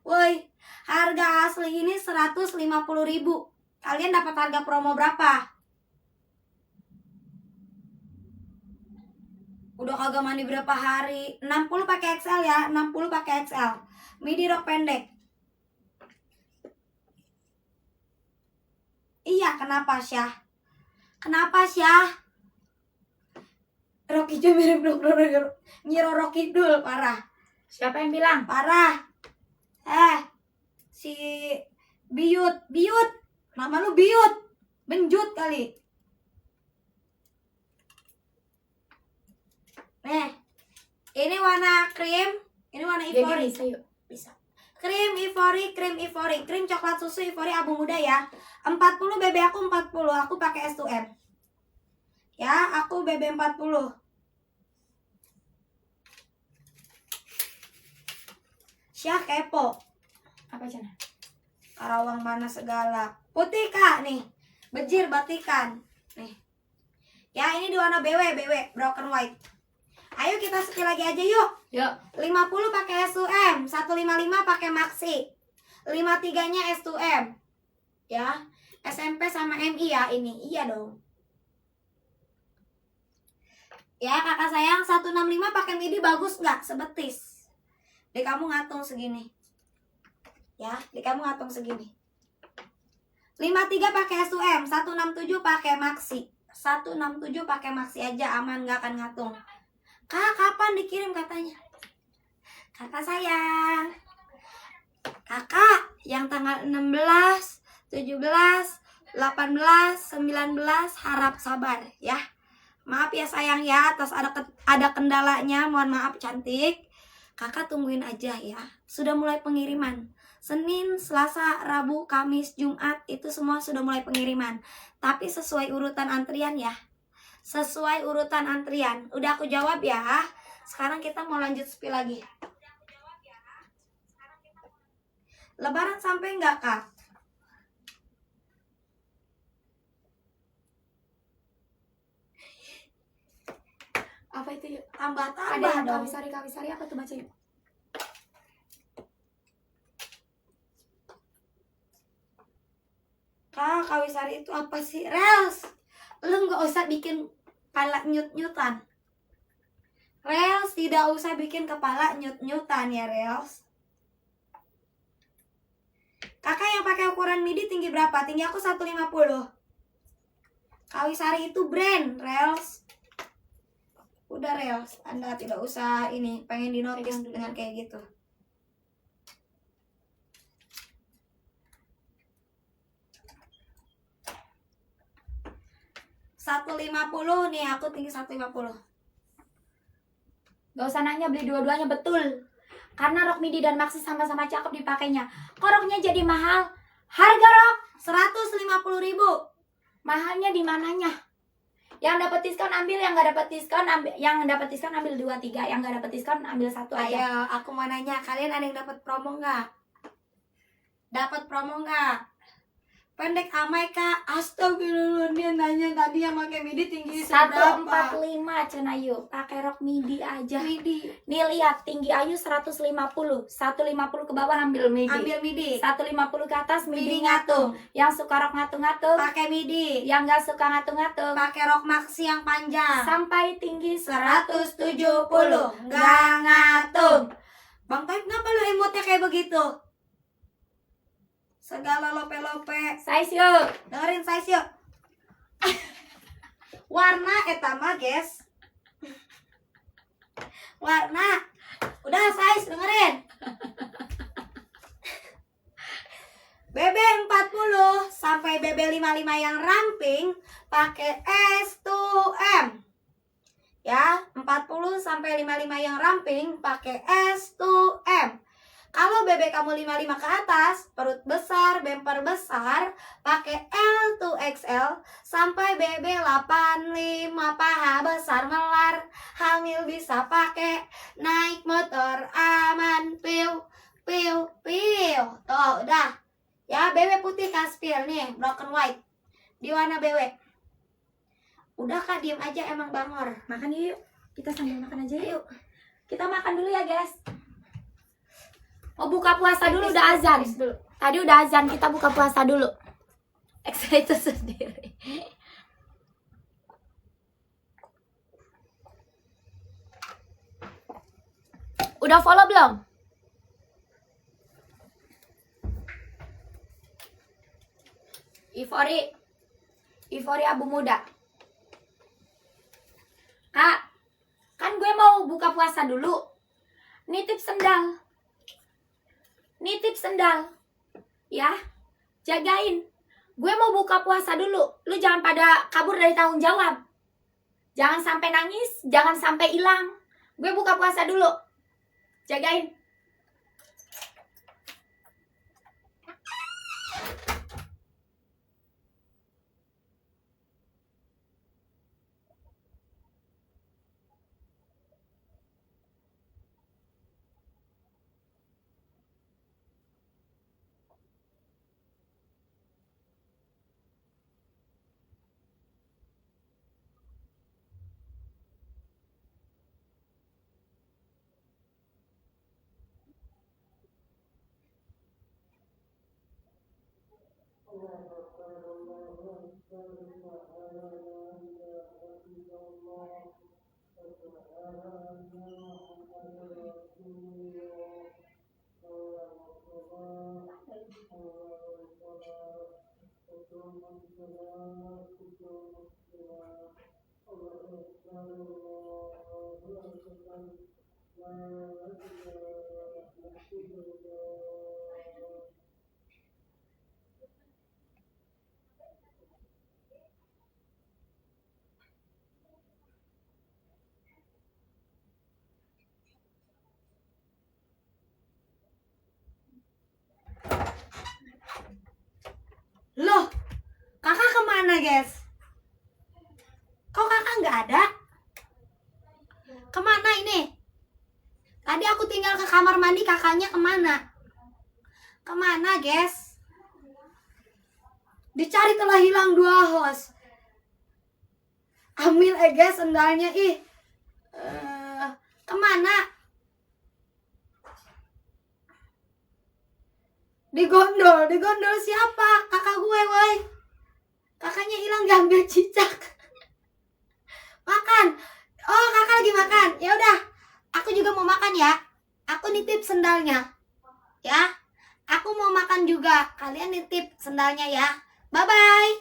[SPEAKER 2] Woi, harga asli ini 150.000. Kalian dapat harga promo berapa? Udah kagak mandi berapa hari? 60 pakai XL ya, 60 pakai XL. Midi rok pendek. Iya, kenapa, Syah? Kenapa, Syah? Rok hijau mirip Nyiro Rok Kidul, parah.
[SPEAKER 1] Siapa yang bilang?
[SPEAKER 2] Parah. Si Biut. Nama lu Biut. Benjut kali. Nih, ini warna krim, ini warna ivory.
[SPEAKER 1] Bisa yuk. Bisa.
[SPEAKER 2] Krim ivory. Krim coklat susu ivory abu muda ya. 40 BB aku 40. Aku pakai S2M. Ya, aku BB 40. Syah kepo.
[SPEAKER 1] Apa Cina?
[SPEAKER 2] Karawang mana segala. Putih, Kak, nih. Bejir batikan. Nih. Ya, ini di warna BW, broken white. Ayo kita skill lagi aja yuk.
[SPEAKER 1] Yuk.
[SPEAKER 2] 50 pakai S2M, 155 pakai Maxi. 53-nya S2M. Ya, SMP sama MI ya ini. Iya dong. Ya, kakak sayang 165 pakai midi bagus nggak? Sebetis. Di kamu ngatung segini. Ya, di kamu ngatung segini. 53 pakai S2M, 167 pakai Maxi. 167 pakai Maxi aja aman nggak akan ngatung. Kak, kapan dikirim katanya? Kakak sayang. Kakak yang tanggal 16, 17, 18, 19 harap sabar ya. Maaf ya sayang ya atas ada kendalanya, mohon maaf cantik. Kakak tungguin aja ya. Sudah mulai pengiriman. Senin, Selasa, Rabu, Kamis, Jumat itu semua sudah mulai pengiriman. Tapi sesuai urutan antrian ya. Sesuai urutan antrian. Udah aku jawab ya. Sekarang kita mau lanjut spill lagi. Lebaran sampai enggak, Kak?
[SPEAKER 1] Apa itu yuk?
[SPEAKER 2] Tambah-tambah
[SPEAKER 1] Ada
[SPEAKER 2] dong.
[SPEAKER 1] kawisari apa tuh baca yuk?
[SPEAKER 2] Kak, kawisari itu apa sih? Reels. Lu nggak usah bikin kepala nyut-nyutan. Reels, tidak usah bikin kepala nyut-nyutan ya, Reels. Kakak yang pakai ukuran midi tinggi berapa? Tinggi aku 150. Kawisari itu brand, Reels. Udah, Reels. Anda tidak usah ini, pengen dinotis dengan kayak gitu. $150 nih, aku tinggi 150.
[SPEAKER 1] Gak usah nanya, beli dua-duanya betul. Karena rok midi dan maxi sama-sama cakep dipakainya. Kok roknya jadi mahal? Harga rok
[SPEAKER 2] 150.000.
[SPEAKER 1] mahalnya di mananya? Yang dapat diskon ambil, yang nggak dapat diskon ambil, yang dapat diskon ambil 2, 3, yang nggak dapat diskon ambil 1 aja.
[SPEAKER 2] Ayo, aku mau nanya, kalian ada yang dapat promo nggak? Dapat promo nggak? Pendek amai, Kak. Astagfirullah, dia nanya tadi yang pakai midi tinggi seberapa?
[SPEAKER 1] 145 Cen Ayu, pakai rok midi aja.
[SPEAKER 2] Midi.
[SPEAKER 1] Nih lihat, tinggi Ayu 150. 150 ke bawah ambil midi.
[SPEAKER 2] Ambil midi.
[SPEAKER 1] 150 ke atas midi
[SPEAKER 2] Midi
[SPEAKER 1] ngatung. Yang suka rok ngatung-ngatung,
[SPEAKER 2] Pakai midi.
[SPEAKER 1] yang nggak suka ngatung-ngatung,
[SPEAKER 2] Pakai rok maxi yang panjang.
[SPEAKER 1] sampai tinggi
[SPEAKER 2] 170.
[SPEAKER 1] 170.
[SPEAKER 2] Nggak ngatung. Bang Taib, kenapa lu emotnya kayak begitu? Segala lope-lope.
[SPEAKER 1] Size yuk.
[SPEAKER 2] Dengerin size yuk. Warna etama, guys. Warna. Udah size, dengerin. BB 40 sampai BB 55 yang ramping pakai S2M. Ya, 40 sampai 55 yang ramping pakai S2M. Kalau BB kamu 55 ke atas, perut besar, bumper besar, pakai L2XL sampai BB 85 paha besar melar, hamil bisa pakai, naik motor aman, piu Spill, spill. Tuh, udah. Ya, BW putih kan spill nih, broken white. Di warna BW. Udah Kak, diem aja emang bangor.
[SPEAKER 1] Makan yuk. Kita sambil makan aja yuk.
[SPEAKER 2] Yuk.
[SPEAKER 1] Kita makan dulu ya, guys. Oh, buka puasa dulu, udah azan.
[SPEAKER 2] Dulu.
[SPEAKER 1] Tadi udah azan, kita buka puasa dulu. Excited sendiri. Udah follow belum? Ivory Abu Muda. Kak, kan gue mau buka puasa dulu. Nitip sendal. Ya, jagain. Gue mau buka puasa dulu. Lu jangan pada kabur dari tanggung jawab. Jangan sampai nangis, jangan sampai hilang. Gue buka puasa dulu. Jagain.
[SPEAKER 2] Loh, kakak kemana guys? Kok kakak nggak ada? Kemana ini? Tadi aku tinggal ke kamar mandi, kakaknya kemana? Kemana guys? Dicari telah hilang 2 host. Ambil guys sendalnya ih. Kemana? Digondol siapa? Kakak gue, woi. Kakaknya hilang diambil cicak. Makan. Oh, kakak lagi makan. Ya udah. Aku juga mau makan ya. Aku nitip sendalnya. Ya. Aku mau makan juga. Kalian nitip sendalnya ya. Bye bye.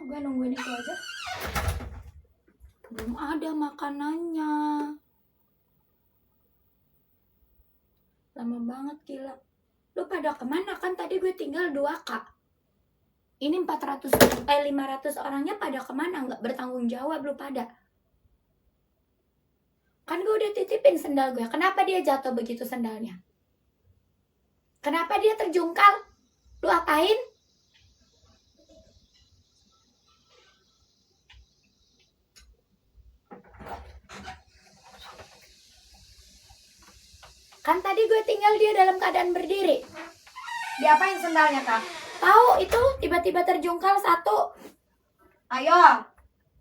[SPEAKER 1] Gue nungguin itu aja. ada makanannya. Lama banget gila. Lu pada kemana? Kan tadi gue tinggal 2K. Ini 500 orangnya pada kemana? Nggak bertanggung jawab lu pada. Kan gue udah titipin sendal gue. Kenapa dia jatuh begitu sendalnya? Kenapa dia terjungkal? Lu apain? Kan tadi gue tinggal dia dalam keadaan berdiri.
[SPEAKER 2] Diapain sendalnya, Kak?
[SPEAKER 1] Tahu itu tiba-tiba terjungkal satu.
[SPEAKER 2] Ayo.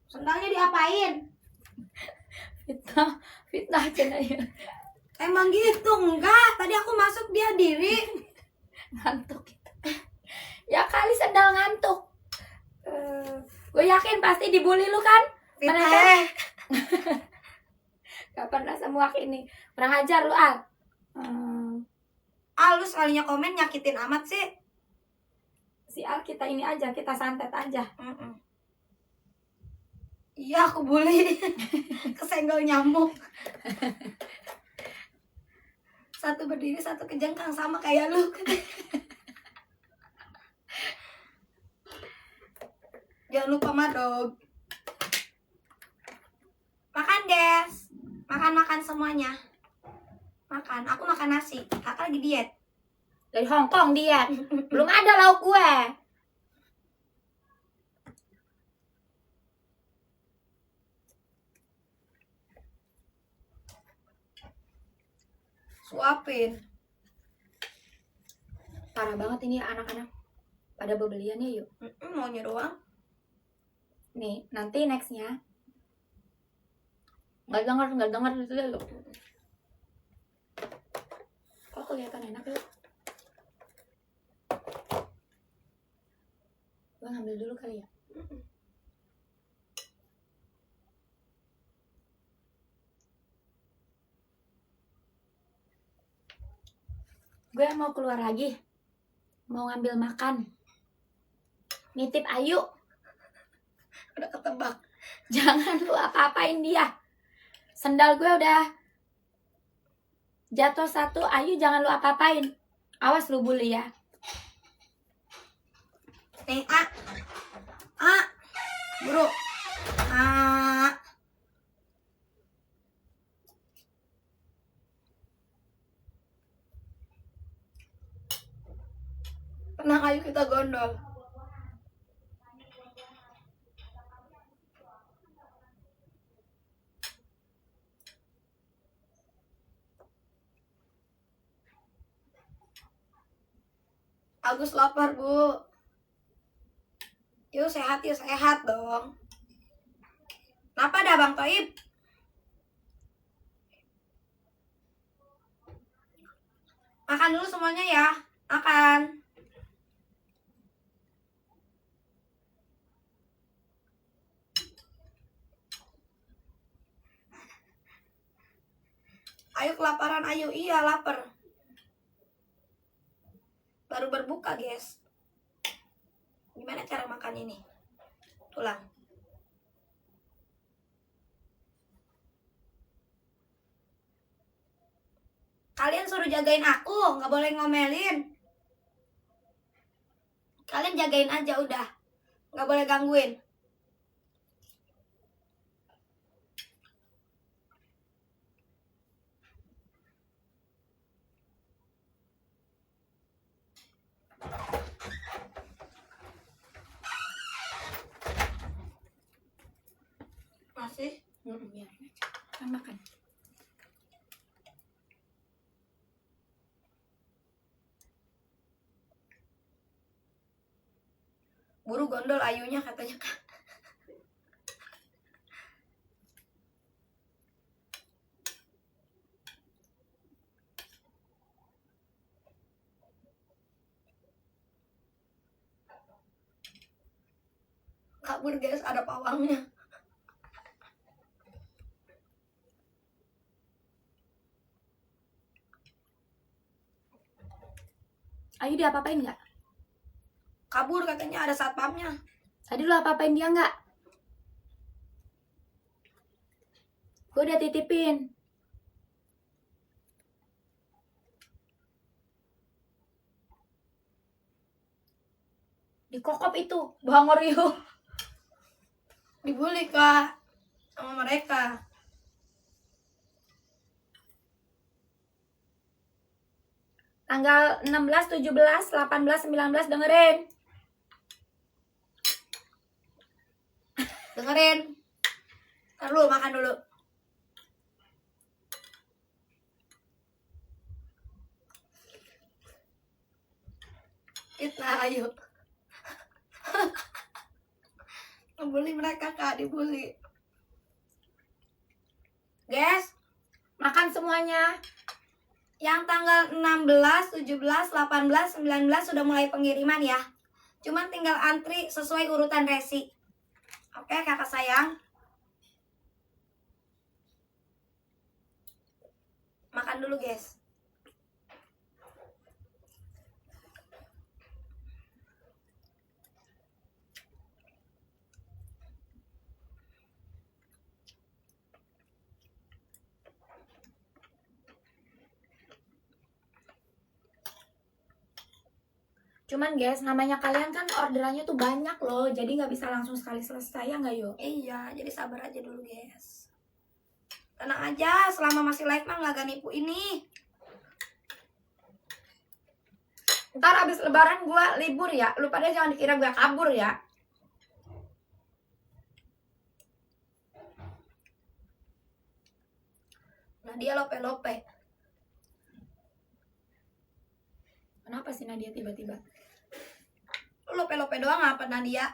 [SPEAKER 2] Sendalnya diapain?
[SPEAKER 1] Fitnah cina ya.
[SPEAKER 2] Emang gitu enggak? Tadi aku masuk dia diri.
[SPEAKER 1] Ngantuk gitu. Ya kali sendal ngantuk. Gue yakin pasti dibully lu kan? Mereka gak pernah semua ini. Kurang ajar lu Al.
[SPEAKER 2] Lu sekalinya komen nyakitin amat sih.
[SPEAKER 1] Si Al kita ini aja, kita santet aja.
[SPEAKER 2] Iya aku bully. Kesenggol nyamuk. Satu berdiri, satu kejengkang sama kayak lu. Jangan lupa madog. Makan guys. Makan semuanya. Makan, aku makan nasi. Kakak lagi diet.
[SPEAKER 1] Dari Hongkong dia. Belum ada lauk gue.
[SPEAKER 2] Suapin.
[SPEAKER 1] Parah banget ini anak-anak. Pada bebeliannya yuk.
[SPEAKER 2] Maunya doang.
[SPEAKER 1] Nih, nanti nextnya. Nggak dengar itu dulu. Kok kelihatan enak ya? Gue ngambil dulu kali ya. Gue mau keluar lagi. Mau ngambil makan. Nitip Ayu.
[SPEAKER 2] Udah ketebak.
[SPEAKER 1] Jangan lu apa-apain dia. Sendal gue udah jatuh satu. Ayu jangan lu apa-apain. Awas lu bully ya.
[SPEAKER 2] Nih, buru. Tenang, ayo kita gondol. Agus lapar, Bu. Yuk sehat dong. Kenapa dah Bang Toib? Makan dulu semuanya ya. Makan. Ayo kelaparan, ayo. Iya, lapar. Baru berbuka, guys. Gimana cara makan ini? Tulang. Kalian suruh jagain aku, nggak boleh ngomelin. Kalian jagain aja udah. Nggak boleh gangguin. Masih?
[SPEAKER 1] Biarin aja. Kan makan.
[SPEAKER 2] Buru gondol ayunya katanya Kak. Kabur guys, ada pawangnya.
[SPEAKER 1] Ayu dia apa-apain nggak?
[SPEAKER 2] Kabur katanya, ada satpamnya.
[SPEAKER 1] Tadi lu apa-apain dia nggak? Gue udah titipin. Dikokop itu, Bang Oreo.
[SPEAKER 2] Dibully Kak sama mereka.
[SPEAKER 1] Tanggal 16, 17, 18, 19 dengerin.
[SPEAKER 2] Dengerin. Ntar dulu makan dulu. Kita ayo. Ngebully mereka Kak, dibully. Guys,
[SPEAKER 1] Makan semuanya.
[SPEAKER 2] yang tanggal 16, 17, 18, 19 sudah mulai pengiriman ya. Cuman tinggal antri sesuai urutan resi. Oke kakak sayang. Makan dulu guys.
[SPEAKER 1] Cuman guys, namanya kalian kan orderannya tuh banyak loh. Jadi nggak bisa langsung sekali selesai ya nggak yuk?
[SPEAKER 2] Iya, jadi sabar aja dulu guys. Tenang aja, selama masih live mah nggak nipu ini.
[SPEAKER 1] Ntar abis lebaran gue libur ya. Lu pada jangan dikira gue kabur ya.
[SPEAKER 2] Nah dia lope-lope.
[SPEAKER 1] Kenapa sih Nadia tiba-tiba?
[SPEAKER 2] Lu lope-lope doang apa Nadia?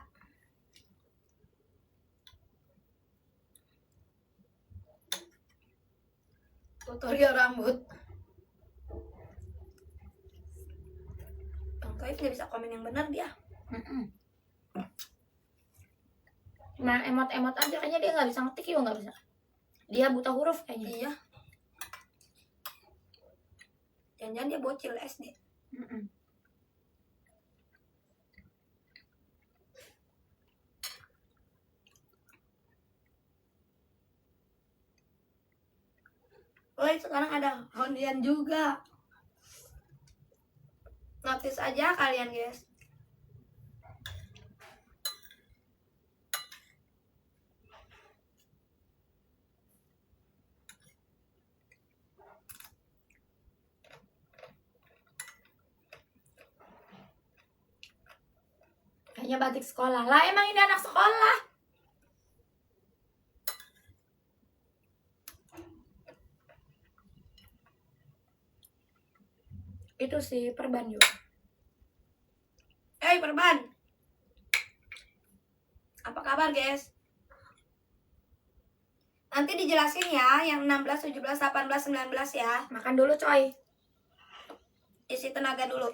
[SPEAKER 2] Tutorial rambut. Bang Toib nggak bisa komen yang benar dia.
[SPEAKER 1] Cuma emot-emot aja, kayaknya dia nggak bisa ngetik juga nggak bisa. Dia buta huruf kayaknya.
[SPEAKER 2] Iya. Jangan-jangan dia bocil SD. Woi, sekarang ada hondian juga. Notice aja kalian guys.
[SPEAKER 1] Kayaknya batik sekolah. Lah emang ini anak sekolah. Itu sih perban yuk.
[SPEAKER 2] Perban. Apa kabar guys? Nanti dijelasin ya yang 16, 17, 18, 19 ya.
[SPEAKER 1] Makan dulu coy.
[SPEAKER 2] Isi tenaga dulu.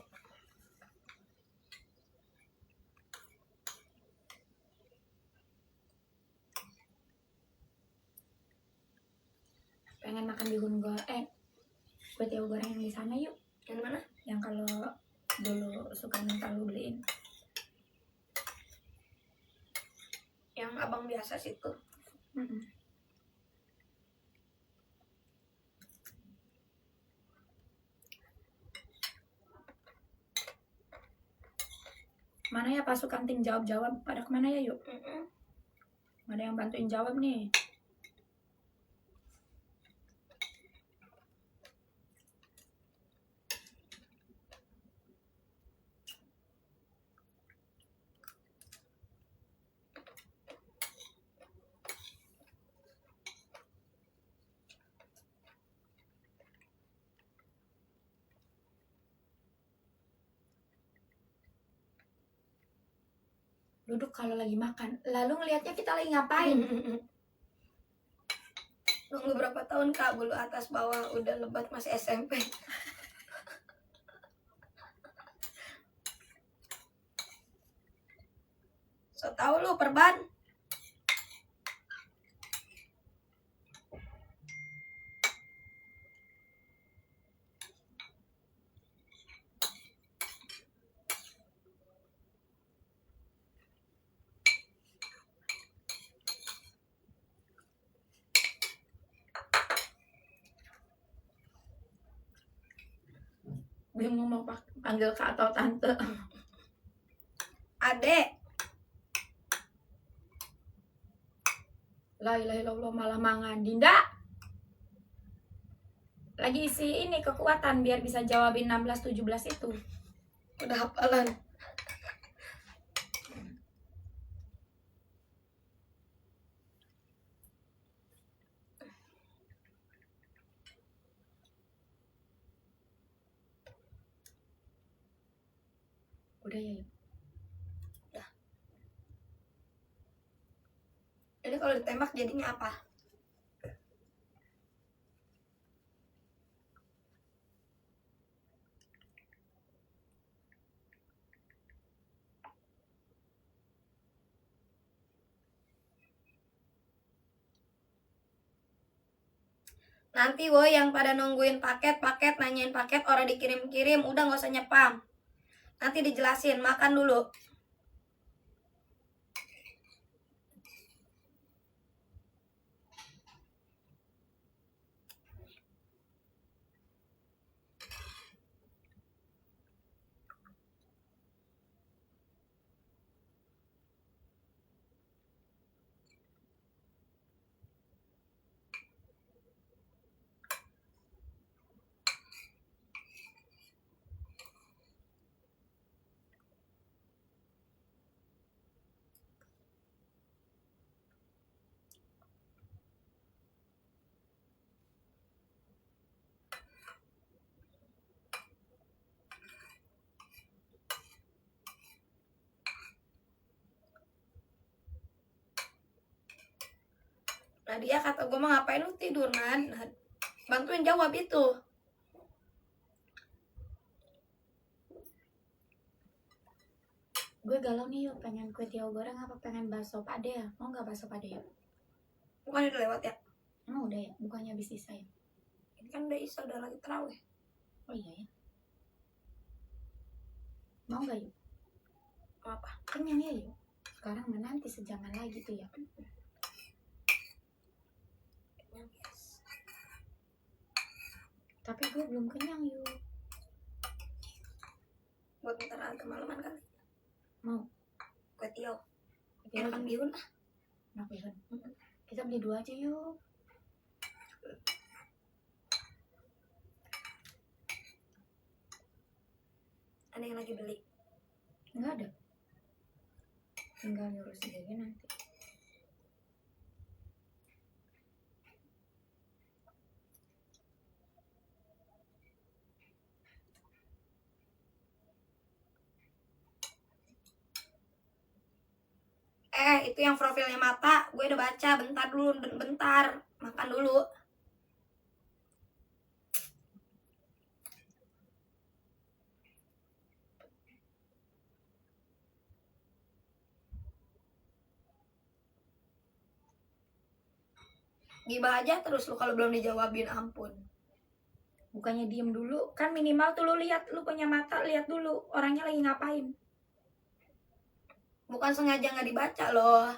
[SPEAKER 1] Pengen makan bihun goreng. Kue tiaw goreng yang di sana yuk.
[SPEAKER 2] Yang mana?
[SPEAKER 1] Yang kalau dulu suka minta lu beliin.
[SPEAKER 2] Yang abang biasa situ.
[SPEAKER 1] Mana ya pasukan tim jawab-jawab? Pada kemana ya yuk? Ada yang bantuin jawab nih. Duduk kalau lagi makan. Lalu ngelihatnya kita lagi ngapain?
[SPEAKER 2] Nunggu berapa tahun Kak, bulu atas bawah udah lebat masih SMP. So tau lu perban.
[SPEAKER 1] Bingung mau panggil kak atau tante.
[SPEAKER 2] Adek.
[SPEAKER 1] La ilaha illallah, malah mangan. Dinda lagi isi ini kekuatan biar bisa jawabin 16 17 itu.
[SPEAKER 2] Udah hafalan.
[SPEAKER 1] Udah ya, yuk.
[SPEAKER 2] Ini kalau ditembak jadinya apa? Nanti woi yang pada nungguin paket, nanyain paket, orang dikirim-kirim, udah nggak usah nyepam. Nanti dijelasin, makan dulu. Nah dia kata gue mah ngapain lu tidur Nan? Bantuin jawab itu.
[SPEAKER 1] Gue galau nih yuk, pengen kue tiaw goreng apa pengen bakso pade ya? Mau nggak bakso pade yuk?
[SPEAKER 2] Bukan udah lewat ya?
[SPEAKER 1] Emang udah ya? Bukannya habis isa ya?
[SPEAKER 2] Ini kan udah isa, udah lagi terawih.
[SPEAKER 1] Oh iya ya. Mau nggak yuk?
[SPEAKER 2] Mau apa?
[SPEAKER 1] Kenyang ya yuk. Sekarang menanti sejaman lagi tuh ya. Tapi gue belum kenyang yuk.
[SPEAKER 2] Buat ntar agak malaman kali.
[SPEAKER 1] Mau?
[SPEAKER 2] Kue tiaw.
[SPEAKER 1] Tiaw
[SPEAKER 2] Enakan bihun ah.
[SPEAKER 1] Enak bihun. Kita beli 2 aja yuk.
[SPEAKER 2] Ada yang lagi beli?
[SPEAKER 1] Enggak ada. Tinggal ngurus aja nanti.
[SPEAKER 2] Itu yang profilnya mata, gue udah baca, bentar dulu, bentar. Makan dulu. Gibah aja terus lu kalau belum dijawabin, ampun.
[SPEAKER 1] Bukannya diem dulu, kan minimal tuh lu lihat, lu punya mata, lihat dulu orangnya lagi ngapain.
[SPEAKER 2] Bukan sengaja nggak dibaca loh.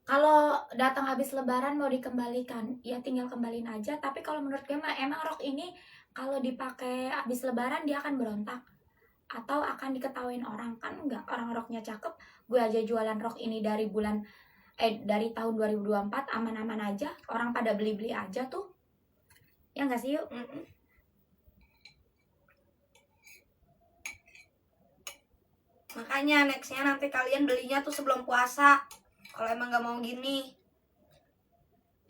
[SPEAKER 1] Kalau datang habis lebaran mau dikembalikan, ya tinggal kembaliin aja. Tapi kalau menurut gue mah emang rok ini kalau dipakai habis lebaran dia akan berontak atau akan diketawain orang, kan enggak, orang roknya cakep. Gue aja jualan rok ini dari tahun 2024 aman-aman aja, orang pada beli-beli aja tuh. Ya enggak sih yuk?
[SPEAKER 2] Makanya nextnya nanti kalian belinya tuh sebelum puasa. Kalau emang nggak mau gini.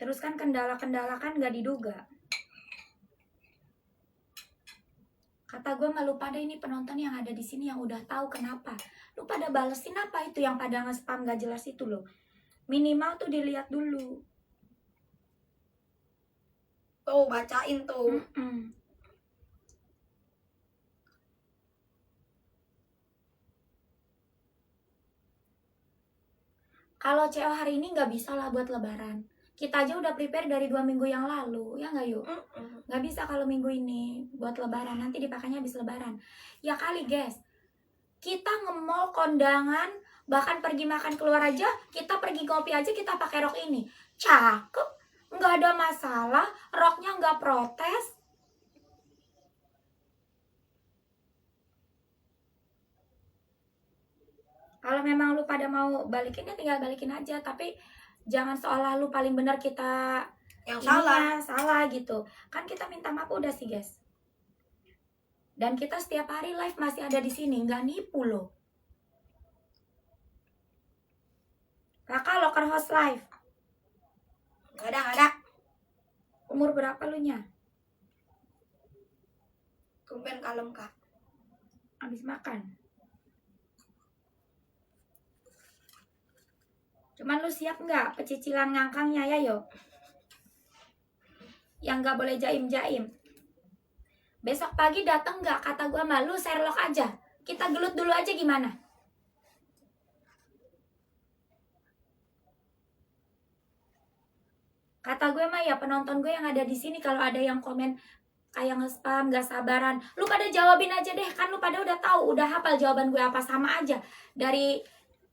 [SPEAKER 1] Terus kan kendala-kendala kan nggak diduga. Kata gue malu pada ini penonton yang ada di sini yang udah tahu kenapa. Lu pada balesin apa itu yang pada nge-spam gak jelas itu loh. Minimal tuh dilihat dulu.
[SPEAKER 2] Tuh bacain tuh.
[SPEAKER 1] Kalau CO hari ini nggak bisa lah buat lebaran. Kita aja udah prepare dari 2 minggu yang lalu, ya nggak yuk? Nggak bisa kalau minggu ini buat lebaran, nanti dipakainya habis lebaran. Ya kali guys, kita nge-mall kondangan, bahkan pergi makan keluar aja, kita pergi kopi aja kita pakai rok ini. Cakep, nggak ada masalah, roknya nggak protes. Kalau memang lu pada mau balikin ya tinggal balikin aja, tapi jangan seolah lu paling benar kita
[SPEAKER 2] Yang
[SPEAKER 1] salah gitu. Kan kita minta maaf udah sih guys. Dan kita setiap hari live masih ada di sini, nggak nipu loh. Kakak loker host live.
[SPEAKER 2] Nggak ada.
[SPEAKER 1] Umur berapa lu nya?
[SPEAKER 2] Tumben kalem Kak.
[SPEAKER 1] Habis makan. Cuman lu siap nggak pecicilan ngangkangnya ya yo? Yang nggak boleh jaim-jaim. Besok pagi dateng nggak? Kata gua malu Sherlock aja. Kita gelut dulu aja gimana? Kata gue mah ya penonton gue yang ada di sini kalau ada yang komen kayak nge-spam, gak sabaran, lu pada jawabin aja deh, kan lu pada udah tahu, udah hafal jawaban gue apa, sama aja. Dari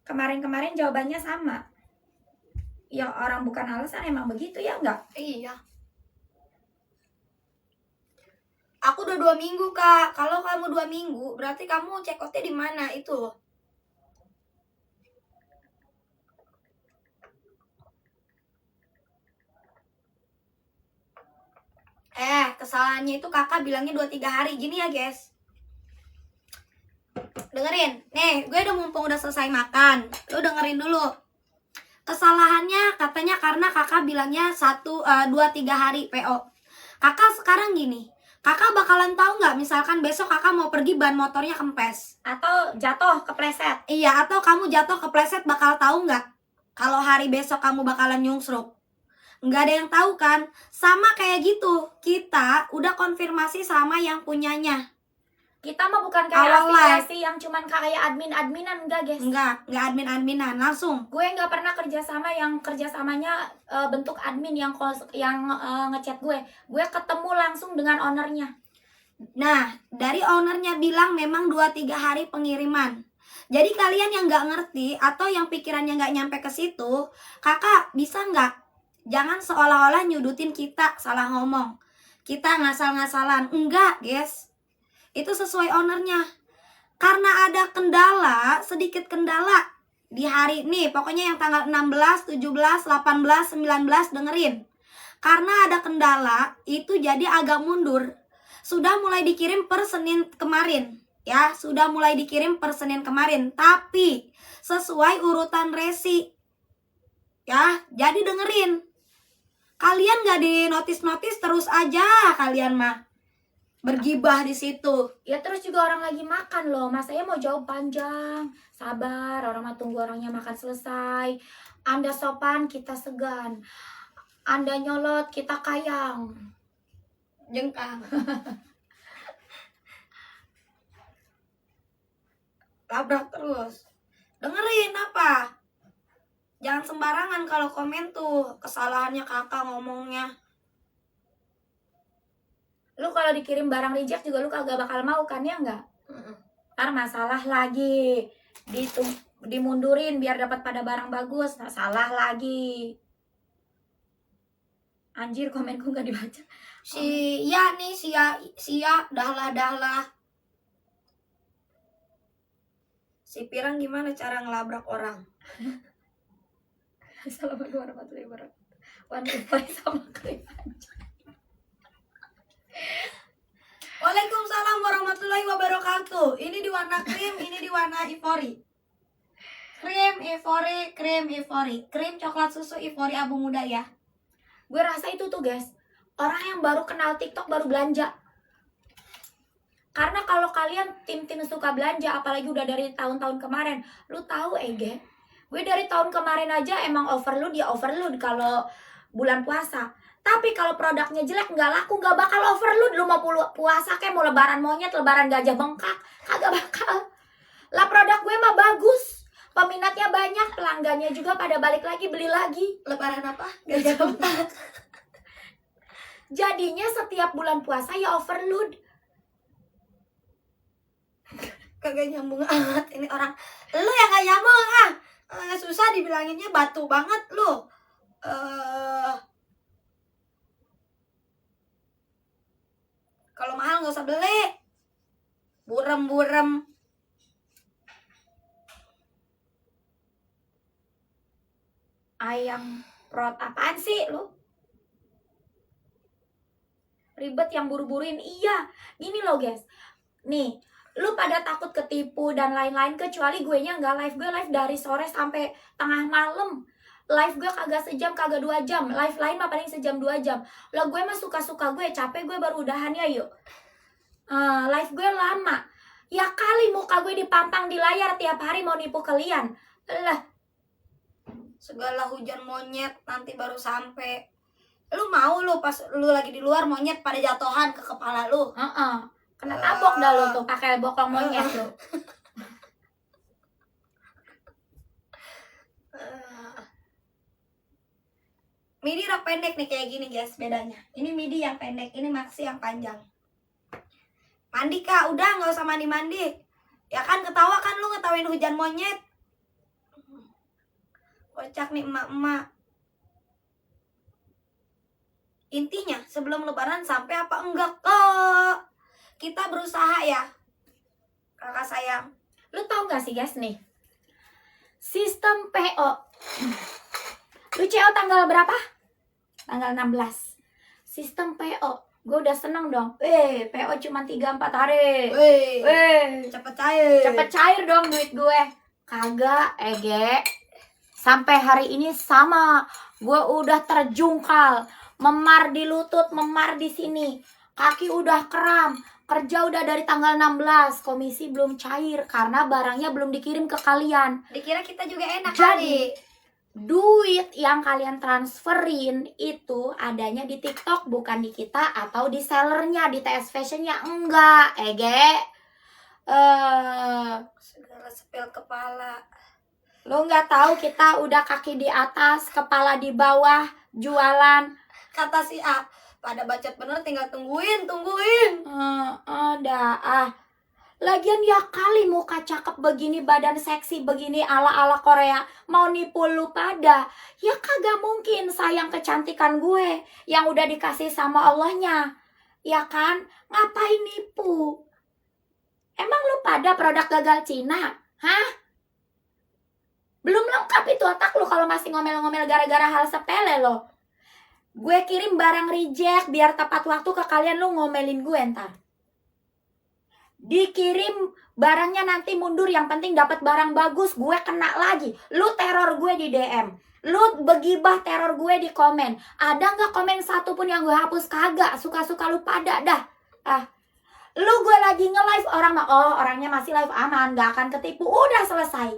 [SPEAKER 1] kemarin-kemarin jawabannya sama. Ya orang bukan alasan emang begitu ya enggak?
[SPEAKER 2] Iya. Aku udah 2 minggu Kak. Kalau kamu 2 minggu, berarti kamu check outnya di mana itu? Kesalahannya itu kakak bilangnya 2-3 hari. Gini ya guys, dengerin. Nih, gue udah mumpung udah selesai makan, lu dengerin dulu. Kesalahannya katanya karena kakak bilangnya 2-3 hari PO. Kakak sekarang gini, kakak bakalan tahu nggak misalkan besok kakak mau pergi ban motornya kempes
[SPEAKER 1] atau jatuh kepleset?
[SPEAKER 2] Iya, atau kamu jatuh kepleset, bakal tahu nggak kalau hari besok kamu bakalan nyungsruk? Nggak ada yang tahu kan? Sama kayak gitu, kita udah konfirmasi sama yang punyanya.
[SPEAKER 1] Kita mah bukan kayak afiliasi yang cuman kayak admin-adminan, enggak guys.
[SPEAKER 2] Enggak admin-adminan, langsung.
[SPEAKER 1] Gue nggak pernah kerjasama yang kerjasamanya bentuk admin yang ngechat gue. Gue ketemu langsung dengan ownernya.
[SPEAKER 2] Nah, dari ownernya bilang memang 2-3 hari pengiriman. Jadi kalian yang nggak ngerti atau yang pikirannya nggak nyampe ke situ, kakak bisa nggak? Jangan seolah-olah nyudutin kita salah ngomong, kita ngasal-ngasalan. Enggak guys, itu sesuai ownernya. Karena ada kendala, sedikit kendala di hari ini, pokoknya yang tanggal 16, 17, 18, 19, dengerin. Karena ada kendala, itu jadi agak mundur. Sudah mulai dikirim per Senin kemarin. Ya, sudah mulai dikirim per Senin kemarin. Tapi sesuai urutan resi. Ya, jadi dengerin. Kalian gak di notis-notis terus aja, kalian mah bergibah di situ.
[SPEAKER 1] Ya terus juga orang lagi makan loh, masanya mau jawab panjang. Sabar, orang mah tunggu orangnya makan selesai. Anda sopan, kita segan. Anda nyolot, kita kayang.
[SPEAKER 2] Jengkang. Labrak terus. Dengerin apa? Jangan sembarangan kalau komen tuh. Kesalahannya kakak ngomongnya.
[SPEAKER 1] Lu kalau dikirim barang reject juga lu kagak bakal mau kan, ya enggak? Ntar masalah lagi. Dimundurin biar dapat pada barang bagus. Nah, salah lagi. Anjir, komenku gak dibaca.
[SPEAKER 2] Sia, dahlah. Si Pirang gimana cara ngelabrak orang?
[SPEAKER 1] Assalamualaikum warahmatullahi wabarakatuh. One sama krim aja.
[SPEAKER 2] Waalaikumsalam warahmatullahi wabarakatuh. Ini di warna krim, ini di warna ivory. Krim ivory. Krim coklat susu ivory abu muda ya.
[SPEAKER 1] Gue rasa itu tuh guys, orang yang baru kenal TikTok baru belanja. Karena kalau kalian tim-tim suka belanja, apalagi udah dari tahun-tahun kemarin, lu tahu Ege, gue dari tahun kemarin aja emang overload kalau bulan puasa. Tapi kalau produknya jelek nggak laku, nggak bakal overload. Lu mau puasa kayak mau lebaran monyet, lebaran gajah bengkak, kagak bakal. Lah produk gue mah bagus, peminatnya banyak, pelanggannya juga pada balik lagi beli lagi.
[SPEAKER 2] Lebaran apa?
[SPEAKER 1] Gajah Gempa. Jadinya setiap bulan puasa ya overload.
[SPEAKER 2] Kagak nyambung amat ini orang. Lu yang gak nyambung susah dibilanginnya, batu banget lu. Kalau mahal gak usah beli. Burem.
[SPEAKER 1] Ayam prot apaan sih lu? Ribet yang buru-buruin. Iya, gini loh guys. Nih, lu pada takut ketipu dan lain-lain, kecuali gue nya nggak live. Gue live dari sore sampai tengah malam. Live gue kagak sejam, kagak 2 jam. Live lain mah paling sejam 2 jam. Lo gue mah suka-suka gue, capek gue baru udahan ya yuk. Live gue lama. Ya kali muka gue dipampang di layar tiap hari mau nipu kalian. Lah,
[SPEAKER 2] Segala hujan monyet nanti baru sampai. Lu mau lu pas lu lagi di luar monyet pada jatuhan ke kepala lu.
[SPEAKER 1] kena tabok dah lo tuh pakai bokong monyet lo.
[SPEAKER 2] Midi rok pendek nih kayak gini guys bedanya. Ini midi yang pendek, ini maxi yang panjang. Mandi kak, udah nggak usah mandi-mandi. Ya kan ketawa kan lu ngetawain hujan monyet. Kocak nih emak-emak. Intinya sebelum lebaran sampai apa enggak kok. Kita berusaha ya. Kakak sayang.
[SPEAKER 1] Lu tahu gak sih guys nih, sistem PO. Lu CO tanggal berapa? Tanggal 16. Sistem PO. Gue udah seneng dong. PO cuma 3-4 hari.
[SPEAKER 2] Cepet cair.
[SPEAKER 1] Cepet cair dong duit gue. Kagak, Ege. Sampai hari ini sama. Gue udah terjungkal. Memar di lutut, memar di sini. Kaki udah kram. Kerja udah dari tanggal 16. Komisi belum cair karena barangnya belum dikirim ke kalian.
[SPEAKER 2] Dikira kita juga enak
[SPEAKER 1] Jadi,
[SPEAKER 2] kali.
[SPEAKER 1] duit yang kalian transferin itu adanya di TikTok, bukan di kita atau di sellernya, di TS Fashionnya. Enggak, Ege.
[SPEAKER 2] Segala sepil kepala.
[SPEAKER 1] Lo nggak tahu kita udah kaki di atas, kepala di bawah, jualan.
[SPEAKER 2] Kata si A, pada bacot bener tinggal tungguin.
[SPEAKER 1] Lagian ya kali muka cakep begini, badan seksi begini ala-ala Korea, mau nipu lu pada. Ya kagak mungkin, sayang kecantikan gue yang udah dikasih sama Allahnya. Ya kan? Ngapain nipu? Emang lu pada produk gagal Cina? Hah? Belum lengkap itu otak lu kalau masih ngomel-ngomel gara-gara hal sepele lo. Gue kirim barang reject biar tepat waktu ke kalian, lu ngomelin gue ntar. Dikirim barangnya nanti mundur, yang penting dapat barang bagus, gue kena lagi. Lu teror gue di DM. Lu begibah teror gue di komen. Ada nggak komen satu pun yang gue hapus? Kagak, suka-suka lu pada dah. Lu gue lagi nge-live orang mah, orangnya masih live aman, gak akan ketipu, udah selesai.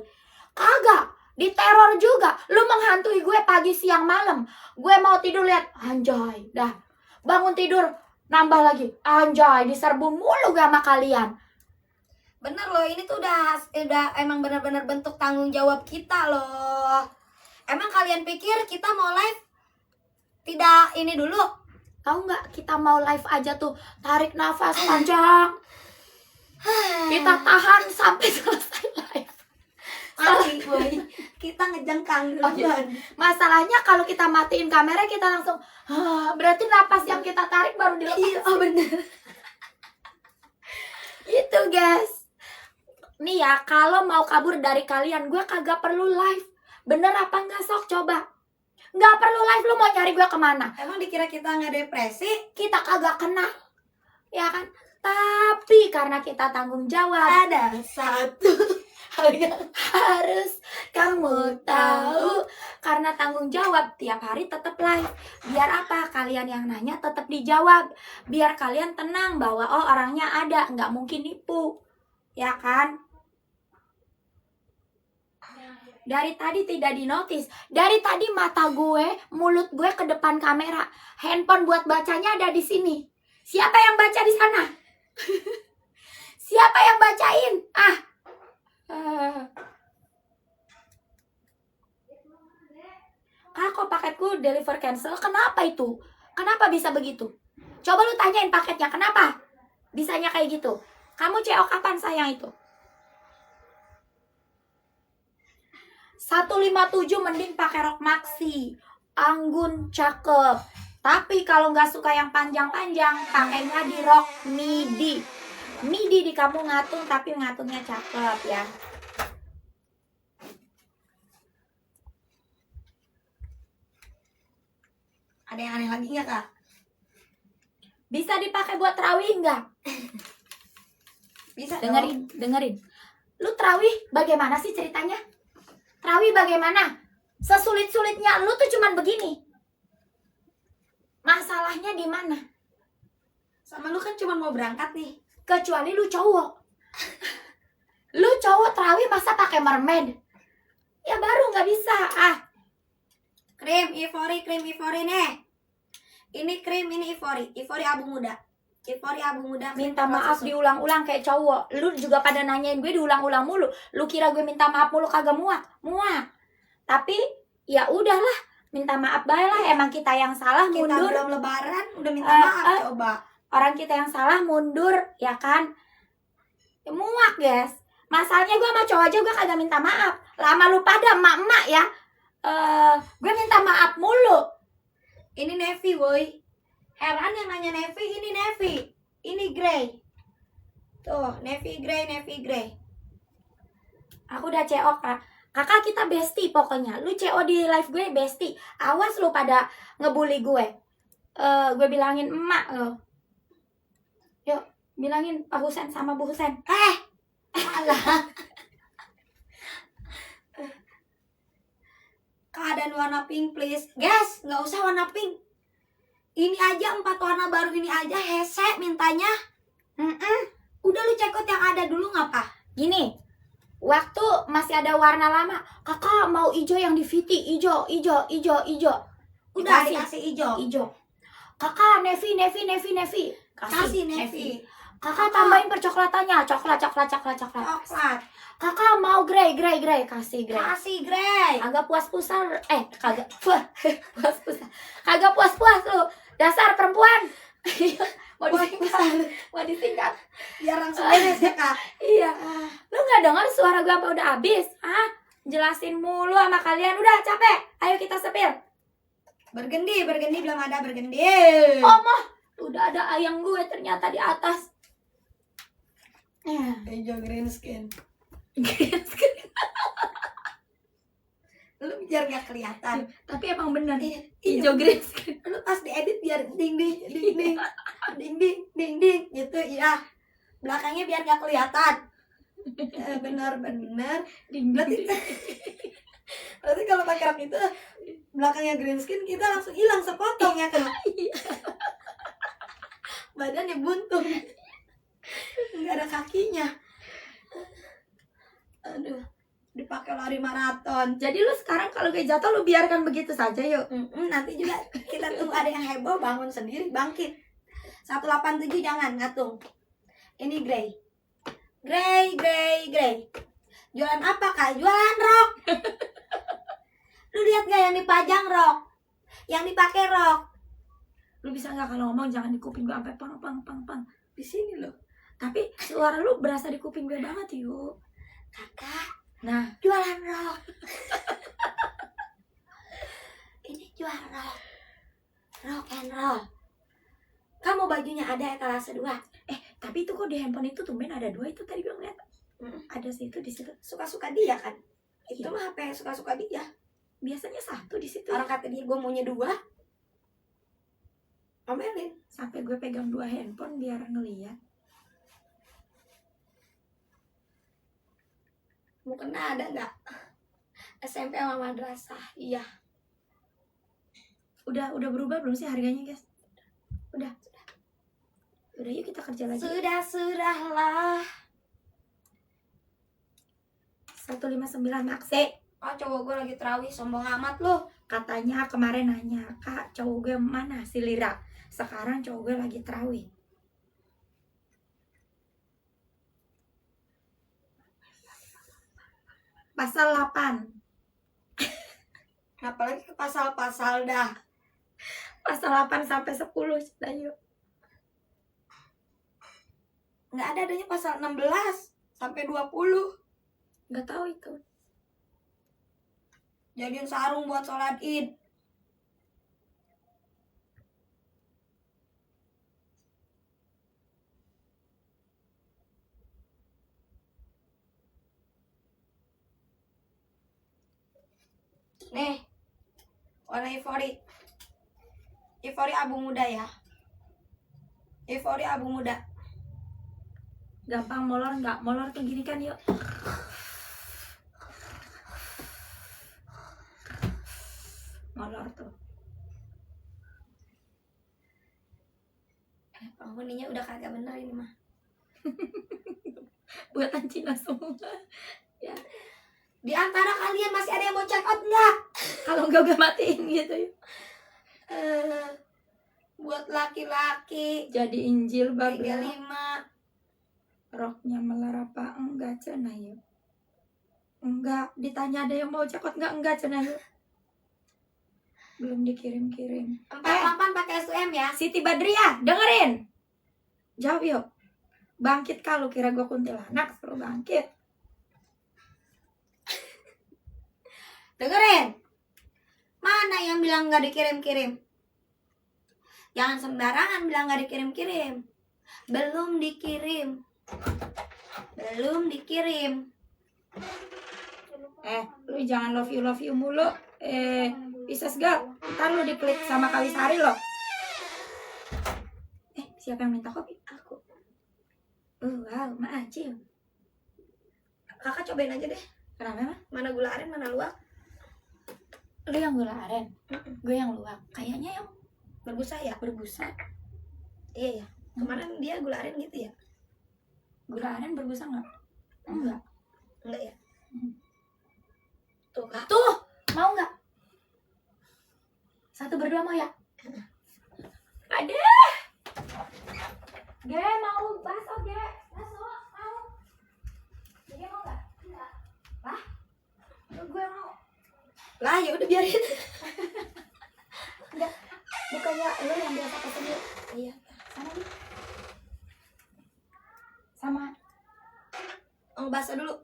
[SPEAKER 1] Kagak, diteror juga. Lu menghantui gue pagi siang malam. Gue mau tidur lihat, anjay, dah. Bangun tidur, nambah lagi, anjay, diserbu mulu gue sama kalian.
[SPEAKER 2] Bener loh, ini tuh udah emang bener-bener bentuk tanggung jawab kita loh. Emang kalian pikir kita mau live tidak ini dulu?
[SPEAKER 1] Tahu nggak, kita mau live aja tuh tarik nafas panjang. Kita tahan sampai selesai live.
[SPEAKER 2] Mati boy. Kita ngejengkang duluan.
[SPEAKER 1] Masalahnya kalau kita matiin kamera kita langsung berarti napas yang kita tarik baru dilepas.
[SPEAKER 2] Iya, bener.
[SPEAKER 1] Gitu guys. Nih ya, kalau mau kabur dari kalian, gue kagak perlu live. Bener apa enggak, sok coba. Nggak perlu live, lu mau nyari gue kemana?
[SPEAKER 2] Emang dikira kita nggak depresi?
[SPEAKER 1] Kita kagak kenal, ya kan? Tapi karena kita tanggung jawab,
[SPEAKER 2] Ada satu hal yang
[SPEAKER 1] harus kamu tahu. Karena tanggung jawab, tiap hari tetap live. Biar apa? Kalian yang nanya tetap dijawab. Biar kalian tenang bahwa orangnya ada, nggak mungkin nipu, ya kan? Dari tadi tidak dinotis. Dari tadi mata gue, mulut gue ke depan kamera. Handphone buat bacanya ada di sini. Siapa yang baca di sana? Siapa yang bacain? lu deliver cancel. Kenapa itu? Kenapa bisa begitu? Coba lu tanyain paketnya, kenapa bisanya kayak gitu? Kamu CO kapan sayang itu? 157 mending pakai rok maxi. Anggun cakep. Tapi kalau nggak suka yang panjang-panjang, pakainya di rok midi. Midi di kamu ngatung, tapi ngatungnya cakep ya.
[SPEAKER 2] Ada yang aneh lagi nggak, Kak?
[SPEAKER 1] Bisa dipakai buat terawih nggak?
[SPEAKER 2] Bisa
[SPEAKER 1] Dengerin. Lu terawih bagaimana sih ceritanya? Terawih bagaimana? Sesulit-sulitnya lu tuh cuman begini. Masalahnya di mana?
[SPEAKER 2] Sama lu kan cuma mau berangkat nih.
[SPEAKER 1] Kecuali lu cowok. Lu cowok terawih masa pakai mermaid? Ya baru nggak bisa.
[SPEAKER 2] Krim Ivory nih. Ini krim, ini Ivory abu muda. Ivory abu muda.
[SPEAKER 1] Minta maaf diulang-ulang kayak cowok. Lu juga pada nanyain gue diulang-ulang mulu. Lu kira gue minta maaf mulu kagak muak? Tapi ya udahlah, minta maaf bae lah. Emang kita yang salah
[SPEAKER 2] Kita
[SPEAKER 1] mundur.
[SPEAKER 2] belum lebaran udah minta maaf, coba.
[SPEAKER 1] Orang kita yang salah mundur, ya kan? Ya, muak guys. Masalahnya gue sama cowok aja gue kagak minta maaf. Lama lu pada emak-emak ya. Gue minta maaf mulu.
[SPEAKER 2] Ini navy, boy. Heran yang nanya navy, ini navy. Ini grey. Tuh, navy grey.
[SPEAKER 1] Aku udah CO, Kak. Kakak kita bestie pokoknya. Lu CO di live gue bestie. Awas lu pada ngebully gue. Gue bilangin emak lo. Yuk, bilangin Pak Husen sama Bu Husen.
[SPEAKER 2] Alah. Keadaan warna pink please. Guys, nggak usah warna pink. Ini aja 4 warna baru ini aja hese mintanya. Udah lu cekot yang ada dulu ngapa?
[SPEAKER 1] Gini, waktu masih ada warna lama, kakak mau hijau yang di Viti, hijau.
[SPEAKER 2] Udah dikasih hijau.
[SPEAKER 1] Kakak navy.
[SPEAKER 2] Kasih navy.
[SPEAKER 1] Kakak tambahin percoklatannya, coklat.
[SPEAKER 2] Coklat.
[SPEAKER 1] Kakak mau grey, kasih grey.
[SPEAKER 2] Kasih grey.
[SPEAKER 1] Kagak puas-puasan, kagak puas lu, dasar perempuan. mau disingkat
[SPEAKER 2] Biar langsung beres ya, Kak.
[SPEAKER 1] Iya. Lu nggak dengar suara gue apa udah habis? Jelasin mulu sama kalian, udah capek. Ayo kita sepil.
[SPEAKER 2] Bergendi belum ada bergendi.
[SPEAKER 1] Mah, udah ada ayang gue ternyata di atas.
[SPEAKER 2] Hijau green skin. Lu biar gak kelihatan.
[SPEAKER 1] Tapi emang bener
[SPEAKER 2] Hijau
[SPEAKER 1] green
[SPEAKER 2] skin. Lu pas diedit biar ding gitu ya. Belakangnya biar gak kelihatan. Bener. Berarti kalau pakai rok itu belakangnya green skin kita langsung hilang sepotong ya kan? Badannya buntung. Nggak ada kakinya. Aduh, dipakai lari maraton.
[SPEAKER 1] Jadi lu sekarang kalau kayak jatuh lu biarkan begitu saja yuk.
[SPEAKER 2] Nanti juga kita tunggu ada yang heboh bangun sendiri bangkit. 187 jangan ngatung. Ini grey. Jualan apa, Kak? Jualan rok. Lu lihat gak yang dipajang rok? Yang dipakai rok.
[SPEAKER 1] Lu bisa nggak kalau ngomong jangan di kuping gue sampai pang.
[SPEAKER 2] Di sini loh.
[SPEAKER 1] Tapi suara lu berasa di kuping gue banget yuk.
[SPEAKER 2] Kakak,
[SPEAKER 1] Nah,
[SPEAKER 2] jualan rok. Ini jual rok. Rock and roll. Kamu bajunya ada etalase 2.
[SPEAKER 1] tapi itu kok di handphone itu tumben ada 2 itu tadi belum lihat. Ada sih itu di situ.
[SPEAKER 2] Suka-suka dia kan? Itu
[SPEAKER 1] Iya.
[SPEAKER 2] mah HP suka-suka dia.
[SPEAKER 1] Biasanya 1 di situ.
[SPEAKER 2] Orang kata dia gue maunya 2. Omelin.
[SPEAKER 1] Sampai gue pegang 2 handphone biar ngeliat.
[SPEAKER 2] Mau kena ada nggak? SMP sama madrasah. Iya.
[SPEAKER 1] Udah berubah belum sih harganya, guys? Udah yuk kita kerja lagi.
[SPEAKER 2] Sudahlah.
[SPEAKER 1] 159 Maxe.
[SPEAKER 2] Cowok gue lagi terawih, sombong amat lu.
[SPEAKER 1] Katanya kemarin nanya, Kak, cowok gue mana si Lira? Sekarang cowok gue lagi terawih. Pasal 8.
[SPEAKER 2] Apalagi
[SPEAKER 1] pasal-pasal dah. Pasal 8 sampai 10 sudah yuk. Nggak ada adanya pasal 16 sampai 20. Nggak tahu itu. Jadiin sarung buat sholat Id. Nih, warna ivory. Ivory abu muda ya. Ivory abu muda. Gampang molor nggak? Molor kayak gini kan yuk. Molor tuh. Penghuninya udah kagak bener ini mah. Buatan Cina semua. Ya. Di antara kalian masih ada yang mau check out nggak? Kalau nggak matiin gitu ya. Buat laki-laki jadi Injil bab 35. Roknya melar apa enggak cenah yuk? Enggak, ditanya ada yang mau check out enggak cenah yuk. Belum dikirim-kirim. 48 pakai SUM ya. Siti Badriah, dengerin. Jawab yuk. Bangkit kalau kira gua kuntilanak, suruh bangkit. Dengerin. Mana yang bilang nggak dikirim-kirim? Jangan sembarangan bilang nggak dikirim-kirim. Belum dikirim. Belum dikirim. Lu jangan love you mulu. Pisces gak? Ntar lu diklik sama Kawisari loh. Siapa yang minta kopi? Aku. Wow, Ma Acil. Kakak cobain aja deh. Kenapa? Mana gula aren, mana luwak? Lu yang gula aren, gue yang luwak. Kayaknya yang berbusa ya? Berbusa. Iya ya. Kemarin dia gula aren gitu ya? Gula aren berbusa nggak? Enggak. Enggak ya? Tuh, Kak. Tuh, mau nggak? Satu berdua mau ya? Ada. Ge, mau bakso, Ge. Bakso, mau. Ge, mau nggak? Enggak. Lah? Gue mau. Lah, ya udah biarin. Enggak. Bukannya lo yang biasa pesen dulu. Iya. Sama nih. Sama. Mau bakso dulu.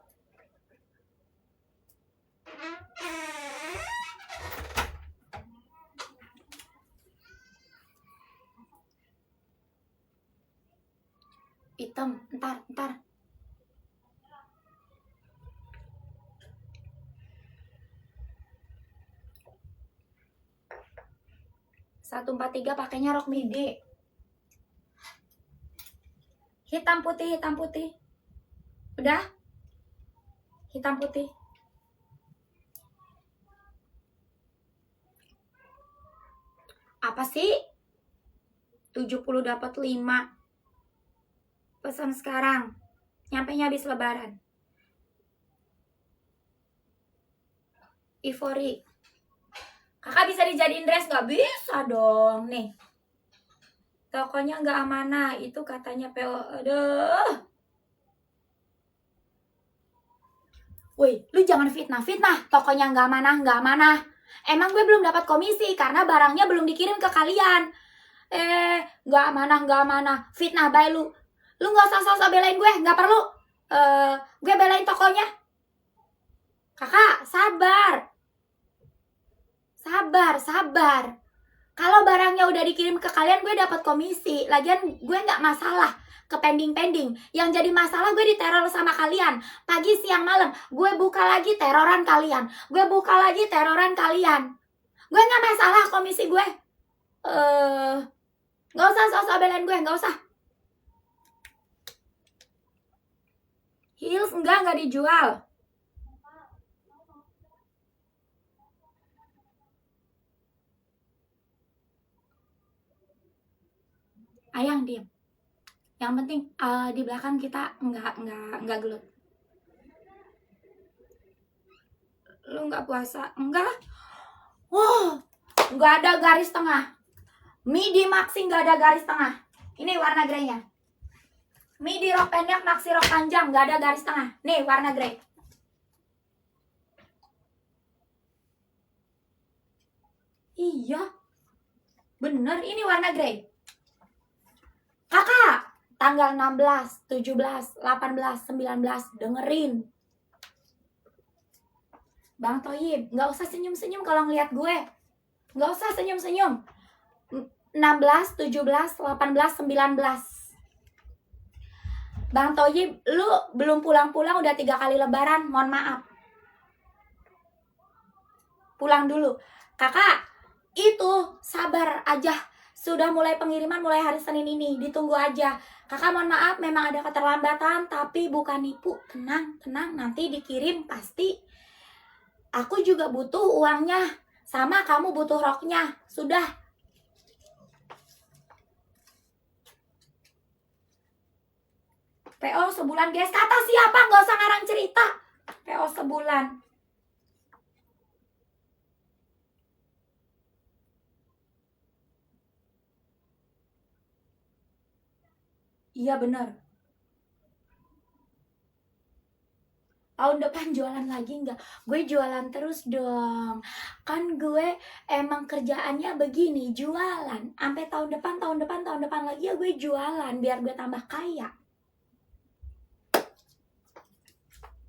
[SPEAKER 1] Hitam, ntar. 143 pakainya rok midi. Hitam putih. Udah? Hitam putih. Apa sih? 70 dapat 5. Pesan sekarang. Nyampenya habis lebaran. Ivory. Kakak bisa dijadiin dress gak? Bisa dong. Nih. Tokonya gak amanah. Itu katanya PO. Aduh. Woi, lu jangan fitnah. Tokonya gak amanah. Emang gue belum dapat komisi karena barangnya belum dikirim ke kalian. Gak amanah. Fitnah bay lu. Lu gak usah sosok belain gue. Gak perlu. Gue belain tokonya. Kakak, sabar. Kalau barangnya udah dikirim ke kalian, gue dapat komisi. Lagian gue nggak masalah ke pending. Yang jadi masalah gue diteror sama kalian. Pagi, siang, malam, gue buka lagi teroran kalian. Gue nggak masalah komisi gue. Nggak usah sosok belain gue, nggak usah. Heels nggak dijual. Ayang diem. Yang penting di belakang kita nggak gelut. Lu nggak puasa? Enggak. Wow, nggak ada garis tengah. Midi maxi nggak ada garis tengah. Ini warna greynya. Midi rok pendek, maxi rok panjang nggak ada garis tengah. Nih warna grey. Iya. Bener, ini warna grey. Kakak, tanggal 16, 17, 18, 19, dengerin. Bang Toyib, nggak usah senyum-senyum kalau ngeliat gue. Nggak usah senyum-senyum. 16, 17, 18, 19. Bang Toyib, lu belum pulang-pulang udah 3 kali lebaran, mohon maaf. Pulang dulu. Kakak, itu sabar aja. Sudah mulai pengiriman mulai hari Senin ini, ditunggu aja. Kakak mohon maaf, memang ada keterlambatan, tapi bukan nipu. Tenang, nanti dikirim pasti. Aku juga butuh uangnya, sama kamu butuh roknya. Sudah. PO sebulan guys, kata siapa? Nggak usah ngarang cerita. PO sebulan. Iya bener. Tahun depan jualan lagi nggak? Gue jualan terus dong. Kan gue emang kerjaannya begini, jualan. Sampai tahun depan lagi ya gue jualan biar gue tambah kaya.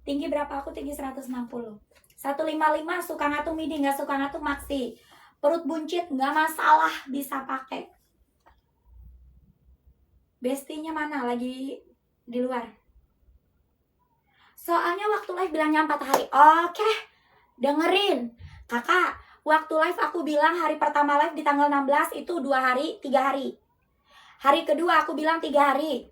[SPEAKER 1] Tinggi berapa? Aku tinggi 160. 155, suka ngatung midi, nggak suka ngatung maxi. Perut buncit nggak masalah, bisa pakai. Bestinya mana? Lagi di luar. Soalnya waktu live bilangnya 4 hari. Oke, dengerin. Kakak, waktu live aku bilang hari pertama live di tanggal 16 itu 2 hari, 3 hari. Hari kedua aku bilang 3 hari.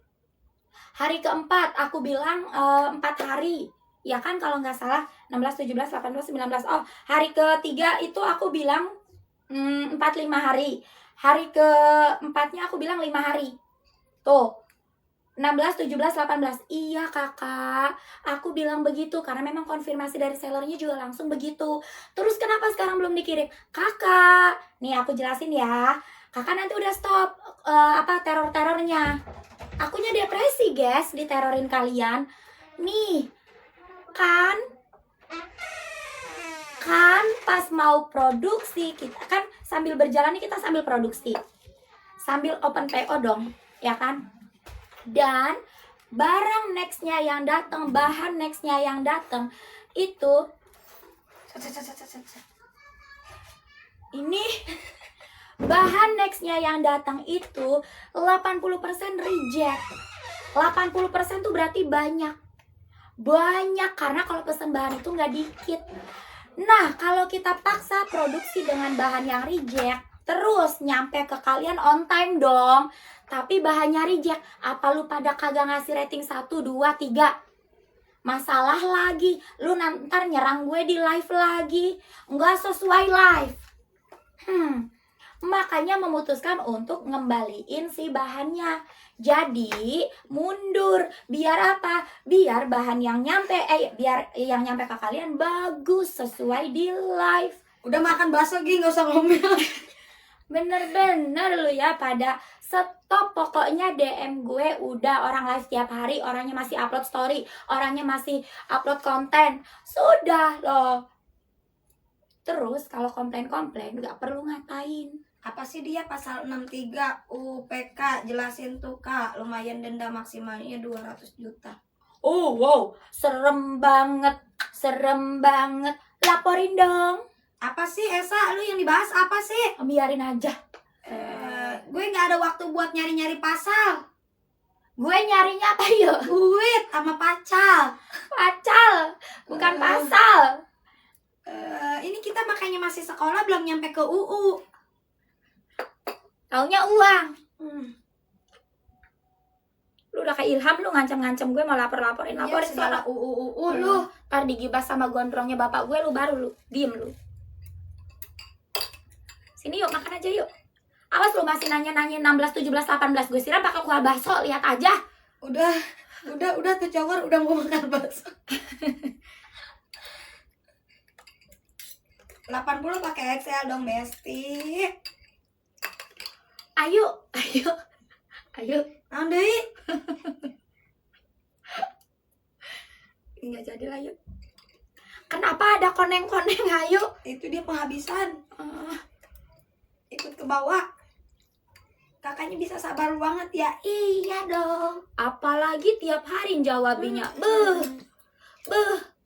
[SPEAKER 1] Hari keempat aku bilang 4 hari. Ya kan kalau nggak salah 16, 17, 18, 19. Oh, hari ketiga itu aku bilang 4-5 hari. Hari keempatnya aku bilang 5 hari. Tuh, 16, 17, 18. Iya kakak, aku bilang begitu karena memang konfirmasi dari sellernya juga langsung begitu. Terus kenapa sekarang belum dikirim? Kakak, nih aku jelasin ya. Kakak nanti udah stop teror-terornya. Akunya depresi guys, diterorin kalian. Nih, kan pas mau produksi kita kan sambil berjalan nih, kita sambil produksi, sambil open PO dong, ya kan? Dan barang nextnya yang datang, bahan nextnya yang datang itu ini bahan nextnya yang datang itu 80% reject. 80% tuh berarti banyak karena kalau pesen bahan itu nggak dikit. Nah, kalau kita paksa produksi dengan bahan yang reject, terus nyampe ke kalian on time dong, tapi bahannya reject, apa lu pada kagak ngasih rating 1, 2, 3? Masalah lagi, lu ntar nyerang gue di live lagi, nggak sesuai live. Makanya memutuskan untuk ngembaliin si bahannya. Jadi mundur, biar apa? Biar bahan yang nyampe biar yang nyampe ke kalian bagus sesuai di live.
[SPEAKER 2] Udah makan bakso Gi, nggak usah ngomel.
[SPEAKER 1] Bener-bener lu ya pada stop. Pokoknya DM gue udah orang live tiap hari, orangnya masih upload story, orangnya masih upload konten. Sudah loh. Terus kalau komplain-komplain gak perlu ngatain.
[SPEAKER 2] Apa sih dia pasal 63 UPK? Jelasin tuh Kak, lumayan denda maksimalnya 200 juta.
[SPEAKER 1] Oh wow, serem banget. Laporin dong.
[SPEAKER 2] Apa sih Esa, lu yang dibahas apa sih?
[SPEAKER 1] Biarin aja.
[SPEAKER 2] Gue nggak ada waktu buat nyari-nyari pasal.
[SPEAKER 1] Gue nyarinya apa yuk?
[SPEAKER 2] Duit sama pacal.
[SPEAKER 1] Pacal, bukan pasal.
[SPEAKER 2] Ini kita makanya masih sekolah, belum nyampe ke UU.
[SPEAKER 1] Taunya uang. Lu udah kayak Ilham, lu ngancam-ngancam gue mau laporin
[SPEAKER 2] segala UU lu.
[SPEAKER 1] Ntar digibas sama gondrongnya bapak gue, lu baru lu diem lu. Sini yuk, makan aja yuk. Awas lu masih nanya-nanya 16, 17, 18. Gue siram pakai kuah bakso, lihat aja.
[SPEAKER 2] Udah tuh cowok udah mau makan bakso. 80 pakai XL dong, Besti.
[SPEAKER 1] Ayo.
[SPEAKER 2] Andai.
[SPEAKER 1] Enggak jadi lah yuk. Kenapa ada koneng-koneng, ayo?
[SPEAKER 2] Itu dia penghabisan. ikut ke bawah. Kakaknya bisa sabar banget ya.
[SPEAKER 1] Iya dong. Apalagi tiap hari jawabinnya. Beuh.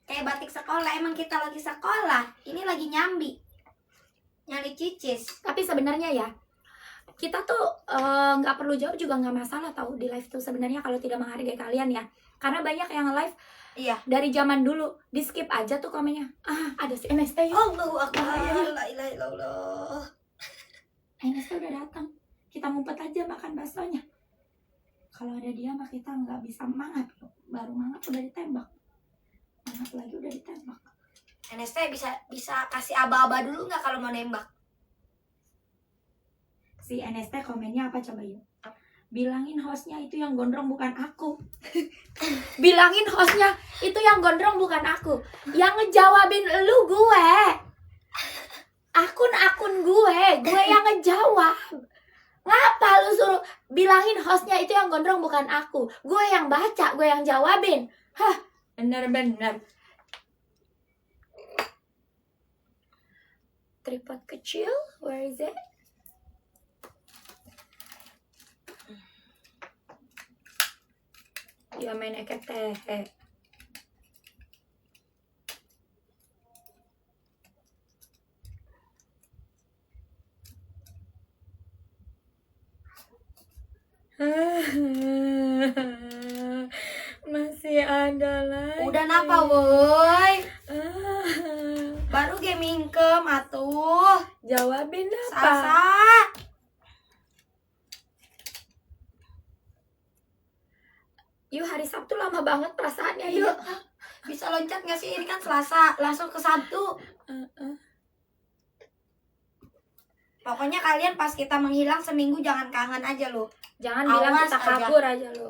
[SPEAKER 2] Kayak batik sekolah, emang kita lagi sekolah. Ini lagi nyambi. Nyari cicis.
[SPEAKER 1] Tapi sebenarnya ya, kita tuh nggak perlu jawab juga nggak masalah tahu di live tuh sebenarnya kalau tidak menghargai kalian ya. Karena banyak yang live
[SPEAKER 2] Iya.
[SPEAKER 1] dari zaman dulu di skip aja tuh komennya. Ada si NST yuk.
[SPEAKER 2] Allahu Akbar. La ilaha illallah.
[SPEAKER 1] NST udah datang. Kita ngumpet aja makan baksonya. Kalau ada dia mah kita nggak bisa mangat. Baru mangat udah ditembak. Mangat lagi udah ditembak.
[SPEAKER 2] NST bisa kasih aba-aba dulu nggak kalau mau nembak?
[SPEAKER 1] Si NST komennya apa coba yuk? Bilangin hostnya itu yang gondrong bukan aku. Bilangin hostnya itu yang gondrong bukan aku. Yang ngejawabin lu gue. Akun gue yang ngejawab. Ngapa lu suruh bilangin hostnya itu yang gondrong bukan aku? Gue yang baca, gue yang jawabin. Hah, bener-bener. Tripod kecil, where is it? Ya main eket teh. Masih ada lagi.
[SPEAKER 2] Udah napa woi? Baru gaming ke atuh.
[SPEAKER 1] Jawabin apa?
[SPEAKER 2] Sasa.
[SPEAKER 1] Yuk hari Sabtu lama banget perasaannya
[SPEAKER 2] Iya.
[SPEAKER 1] yuk.
[SPEAKER 2] Bisa loncat gak sih? Ini kan Selasa, langsung ke Sabtu. Pokoknya kalian pas kita menghilang seminggu jangan kangen aja loh.
[SPEAKER 1] Jangan bilang
[SPEAKER 2] Awas
[SPEAKER 1] kita
[SPEAKER 2] aja.
[SPEAKER 1] kabur aja lo.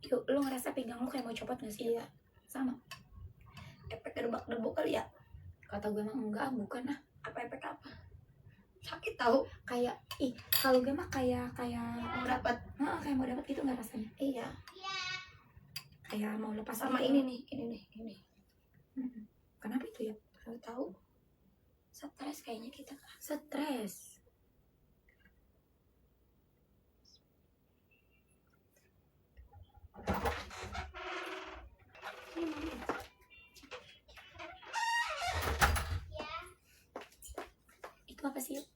[SPEAKER 1] Yuk, lu ngerasa pinggang lu kayak mau copot gak sih? Iya. Sama.
[SPEAKER 2] Efek derbak-derbuk kali ya?
[SPEAKER 1] Kata gue mah enggak, bukan ah.
[SPEAKER 2] Apa efek apa? Sakit tahu.
[SPEAKER 1] Kayak kalau gue mah kayak
[SPEAKER 2] Mau dapat.
[SPEAKER 1] kayak mau dapat gitu nggak rasanya?
[SPEAKER 2] Iya.
[SPEAKER 1] Kayak mau lepas
[SPEAKER 2] Sama
[SPEAKER 1] gitu.
[SPEAKER 2] ini nih.
[SPEAKER 1] Kenapa itu ya?
[SPEAKER 2] Tahu tahu. Stres kayaknya kita.
[SPEAKER 1] Stres. Itu apa sih? Yuk?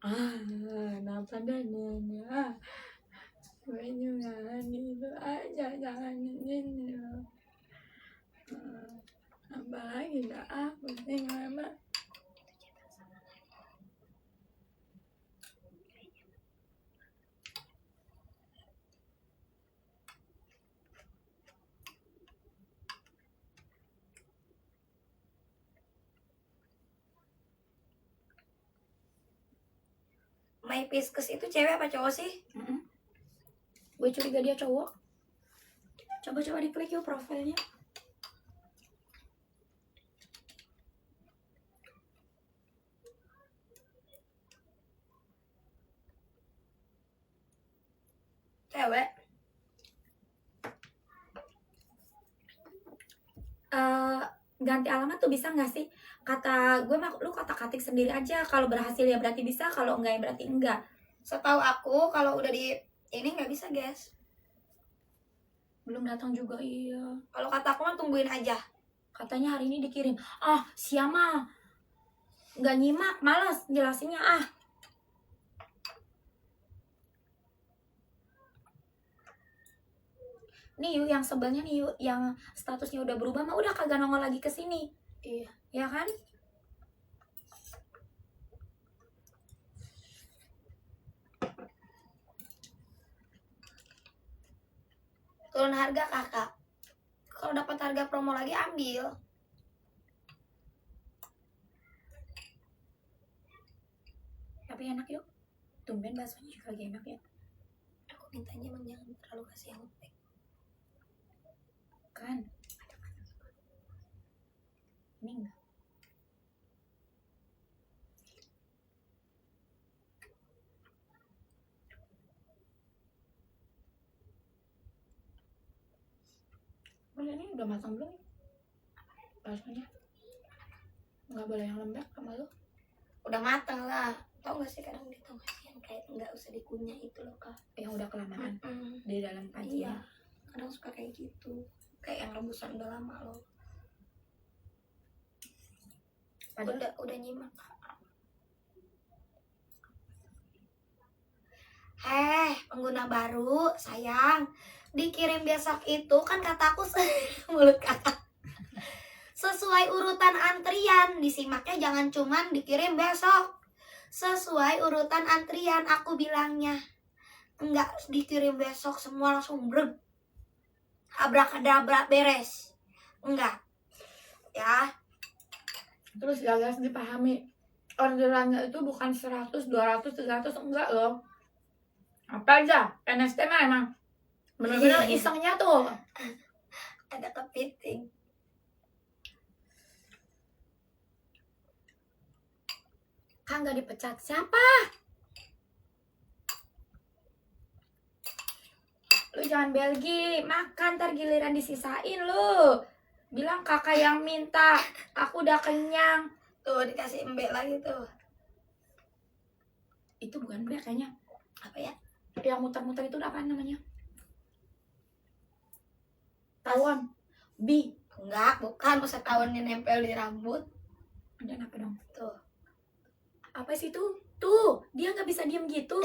[SPEAKER 1] Kenapa dananya? Gue juga itu aja jangan ini. Apalagi dah aku tinggal
[SPEAKER 2] My Pisces itu cewek apa cowok sih?
[SPEAKER 1] Gue curiga dia cowok. Coba diklik yuk profilnya.
[SPEAKER 2] Cewek.
[SPEAKER 1] Ganti alamat tuh bisa nggak sih? Kata gue mah lu kata-katik sendiri aja. Kalau berhasil ya berarti bisa, kalau enggak ya berarti enggak.
[SPEAKER 2] Setahu aku kalau udah di ini nggak bisa guys.
[SPEAKER 1] Belum datang juga iya.
[SPEAKER 2] Kalau kata aku mah tungguin aja.
[SPEAKER 1] Katanya hari ini dikirim. Siapa? Nggak nyimak, malas jelasinnya Nih yuk yang sebelnya nih yuk yang statusnya udah berubah mah udah kagak nongol lagi ke sini.
[SPEAKER 2] Iya.
[SPEAKER 1] Ya kan?
[SPEAKER 2] Turun harga kakak. Kalau dapat harga promo lagi ambil.
[SPEAKER 1] Tapi enak yuk. Tumben baksonya juga lagi enak ya.
[SPEAKER 2] Aku mintanya emang jangan terlalu kasih yang lembek.
[SPEAKER 1] Kan? Ini enggak. ini udah matang belum? Baksonya nggak boleh yang lembek sama lu.
[SPEAKER 2] Udah matang lah. Tau gak sih kadang dia tau gak sih yang kayak nggak usah dikunyah itu loh kak.
[SPEAKER 1] Yang udah kelamaan
[SPEAKER 2] Mm-mm.
[SPEAKER 1] di dalam panci.
[SPEAKER 2] Iya, kadang suka kayak gitu. Kayak yang rebusan udah lama loh.
[SPEAKER 1] Padahal
[SPEAKER 2] Udah nyimak. Pengguna baru, sayang. Dikirim besok itu kan kataku mulut kakak. Sesuai urutan antrian, disimaknya jangan cuman dikirim besok. Sesuai urutan antrian aku bilangnya. Enggak dikirim besok semua langsung breg. Abrakadabra beres. Enggak. Ya,
[SPEAKER 1] terus ya guys, dipahami orderannya itu bukan 100, 200, 300, enggak loh. Apa aja, NST mah emang bener-bener isengnya tuh.
[SPEAKER 2] ada kepiting.
[SPEAKER 1] Kan gak dipecat siapa? Lu jangan belgi, makan ntar giliran disisain lu. Bilang kakak yang minta, aku udah kenyang.
[SPEAKER 2] Tuh dikasih embek lagi tuh.
[SPEAKER 1] Itu bukan bener kayaknya.
[SPEAKER 2] Apa ya?
[SPEAKER 1] Yang muter-muter itu apa namanya? Tawon. Bi.
[SPEAKER 2] Enggak, bukan. Masa tawonnya nempel di rambut.
[SPEAKER 1] Dan apa dong?
[SPEAKER 2] Tuh.
[SPEAKER 1] Apa sih tuh? Tuh, dia nggak bisa diem gitu.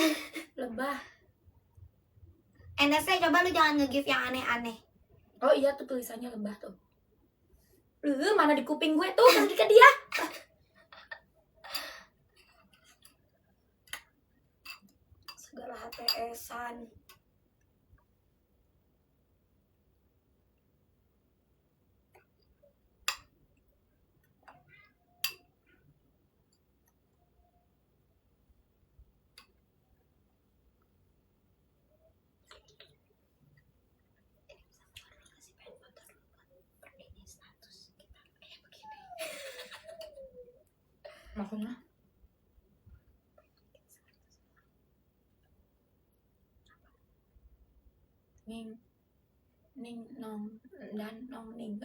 [SPEAKER 1] Lebah.
[SPEAKER 2] NSC coba lu jangan nge-give yang aneh-aneh.
[SPEAKER 1] Oh iya tuh tulisannya lebah tuh. Mana di kuping gue tuh, kasih ke dia.
[SPEAKER 2] Segala HTS-an.
[SPEAKER 1] Maksudnya? Ning nong dan nong ning.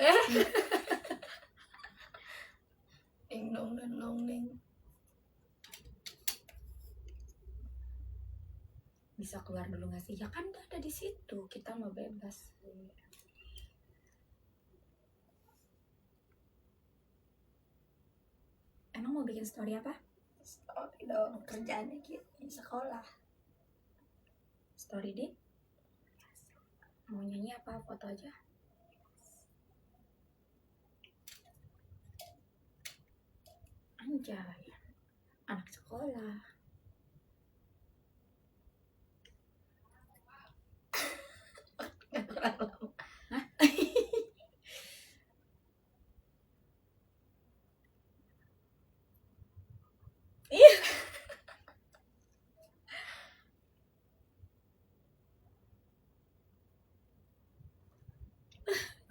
[SPEAKER 2] Ding dong dan nong ning.
[SPEAKER 1] Bisa keluar dulu nggak sih? Ya kan udah ada di situ, kita mau bebas. Emang mau bikin story apa?
[SPEAKER 2] Story dong, kerjaannya gitu di sekolah.
[SPEAKER 1] Story di? Mau nyanyi apa? Foto aja? Anjay, anak sekolah. Hah? Iya.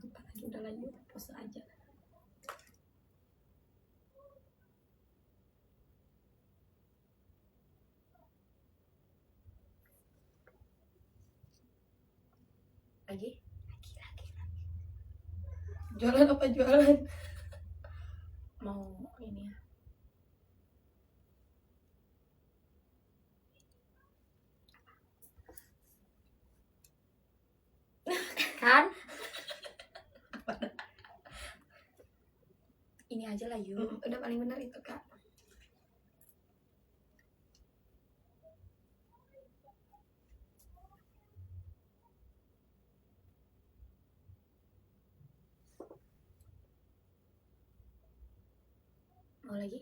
[SPEAKER 1] Lupa lagi, udah lanjut, pause aja. Lagi?
[SPEAKER 2] Jualan apa jualan?
[SPEAKER 1] Mau ini ya. Kan? Ini aja lah yuk.
[SPEAKER 2] Udah paling bener itu kak.
[SPEAKER 1] Mau lagi?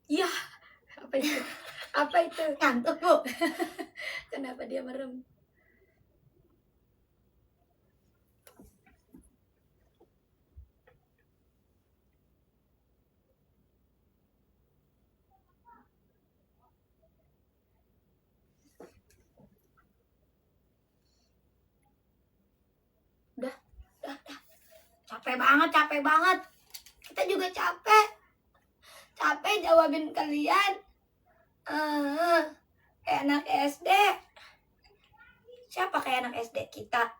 [SPEAKER 1] Iya. Apa itu? Apa itu?
[SPEAKER 2] Ngantuk bu.
[SPEAKER 1] Kenapa dia merem?
[SPEAKER 2] banget, capek banget. Kita juga capek. Capek jawabin kalian. Kayak anak SD. Siapa kayak anak SD? Kita.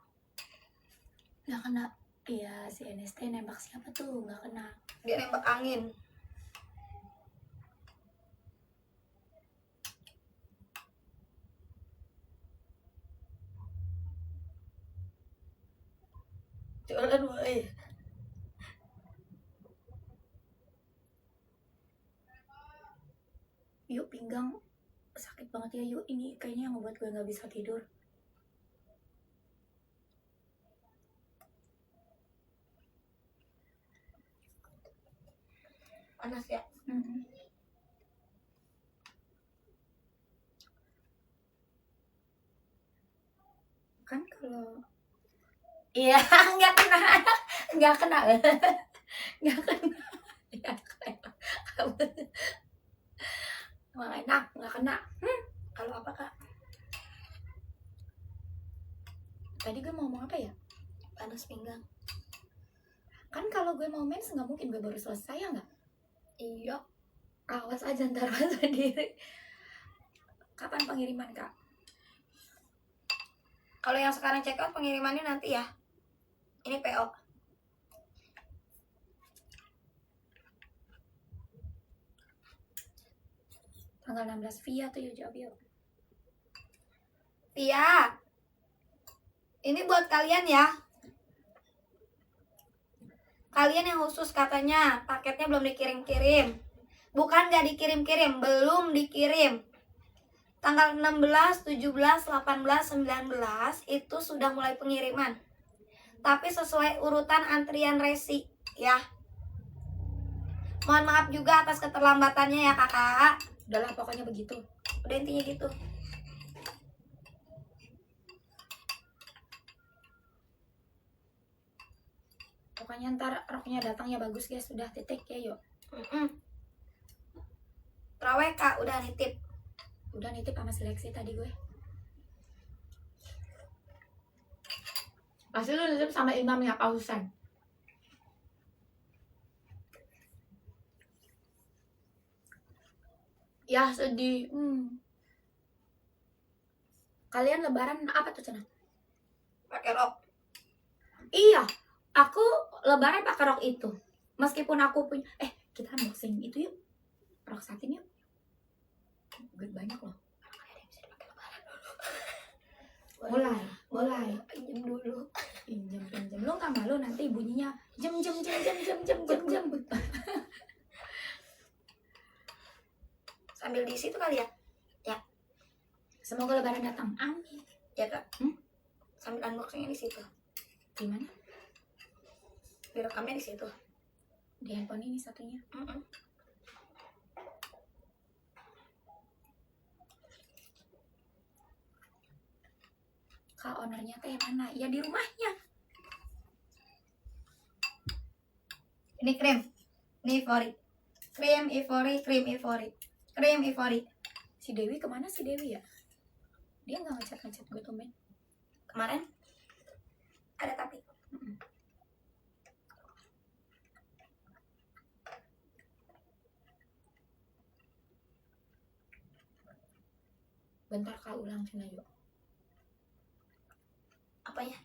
[SPEAKER 1] Nggak kena. Iya, si NST nembak siapa tuh? Nggak kena.
[SPEAKER 2] Dia nembak angin. Jualan woy.
[SPEAKER 1] Yuk, pinggang sakit banget ya yuk. Ini kayaknya yang ngebuat gue nggak bisa tidur.
[SPEAKER 2] Panas ya.
[SPEAKER 1] Kan kalau iya nggak kena, nggak kena, nggak kena, nggak kena. Emang enak, nggak kena. Kalau apa kak? Tadi gue mau ngomong apa ya?
[SPEAKER 2] Panas pinggang.
[SPEAKER 1] Kan kalau gue mau mens nggak mungkin gue baru selesai ya nggak?
[SPEAKER 2] Iya.
[SPEAKER 1] Awas aja ntar sendiri. Kapan pengiriman kak?
[SPEAKER 2] Kalau yang sekarang check out pengirimannya nanti ya. Ini PO.
[SPEAKER 1] Tanggal 16 via tuh yuk jawab yuk.
[SPEAKER 2] Iya. Ini buat kalian ya. Kalian yang khusus katanya paketnya belum dikirim-kirim. Bukan gak dikirim-kirim, belum dikirim. Tanggal 16, 17, 18, 19 itu sudah mulai pengiriman. Tapi sesuai urutan antrian resi ya. Mohon maaf juga atas keterlambatannya ya kakak.
[SPEAKER 1] Udahlah pokoknya begitu.
[SPEAKER 2] Udah intinya gitu.
[SPEAKER 1] Pokoknya ntar roknya datangnya bagus guys. Sudah titik ya yuk.
[SPEAKER 2] Terawih kak udah nitip.
[SPEAKER 1] Udah nitip sama seleksi tadi gue. Pasti lu nitip sama imamnya Pak Husan. Ya sedih. Kalian lebaran apa tuh Cena?
[SPEAKER 2] Pakai rok.
[SPEAKER 1] Iya, aku lebaran pakai rok itu. Meskipun aku punya kita unboxing itu yuk. Rok satin yuk. Gue banyak loh. Mulai.
[SPEAKER 2] Pinjem dulu.
[SPEAKER 1] Pinjam. Lu nggak malu nanti bunyinya jam.
[SPEAKER 2] Sambil di situ kali ya.
[SPEAKER 1] Semoga lebaran datang. Amin.
[SPEAKER 2] Ya kak. Sambil unboxingnya di situ.
[SPEAKER 1] Gimana?
[SPEAKER 2] Direkamnya di situ.
[SPEAKER 1] Di handphone ini satunya. Kak ownernya teh mana? Ya di rumahnya.
[SPEAKER 2] Ini krim. Ini Ivory. Krim Ivory.
[SPEAKER 1] Si Dewi kemana si Dewi ya? Dia nggak ngechat gue tuh men.
[SPEAKER 2] Kemarin ada tapi.
[SPEAKER 1] Bentar kak ulang Cina yuk.
[SPEAKER 2] Apanya?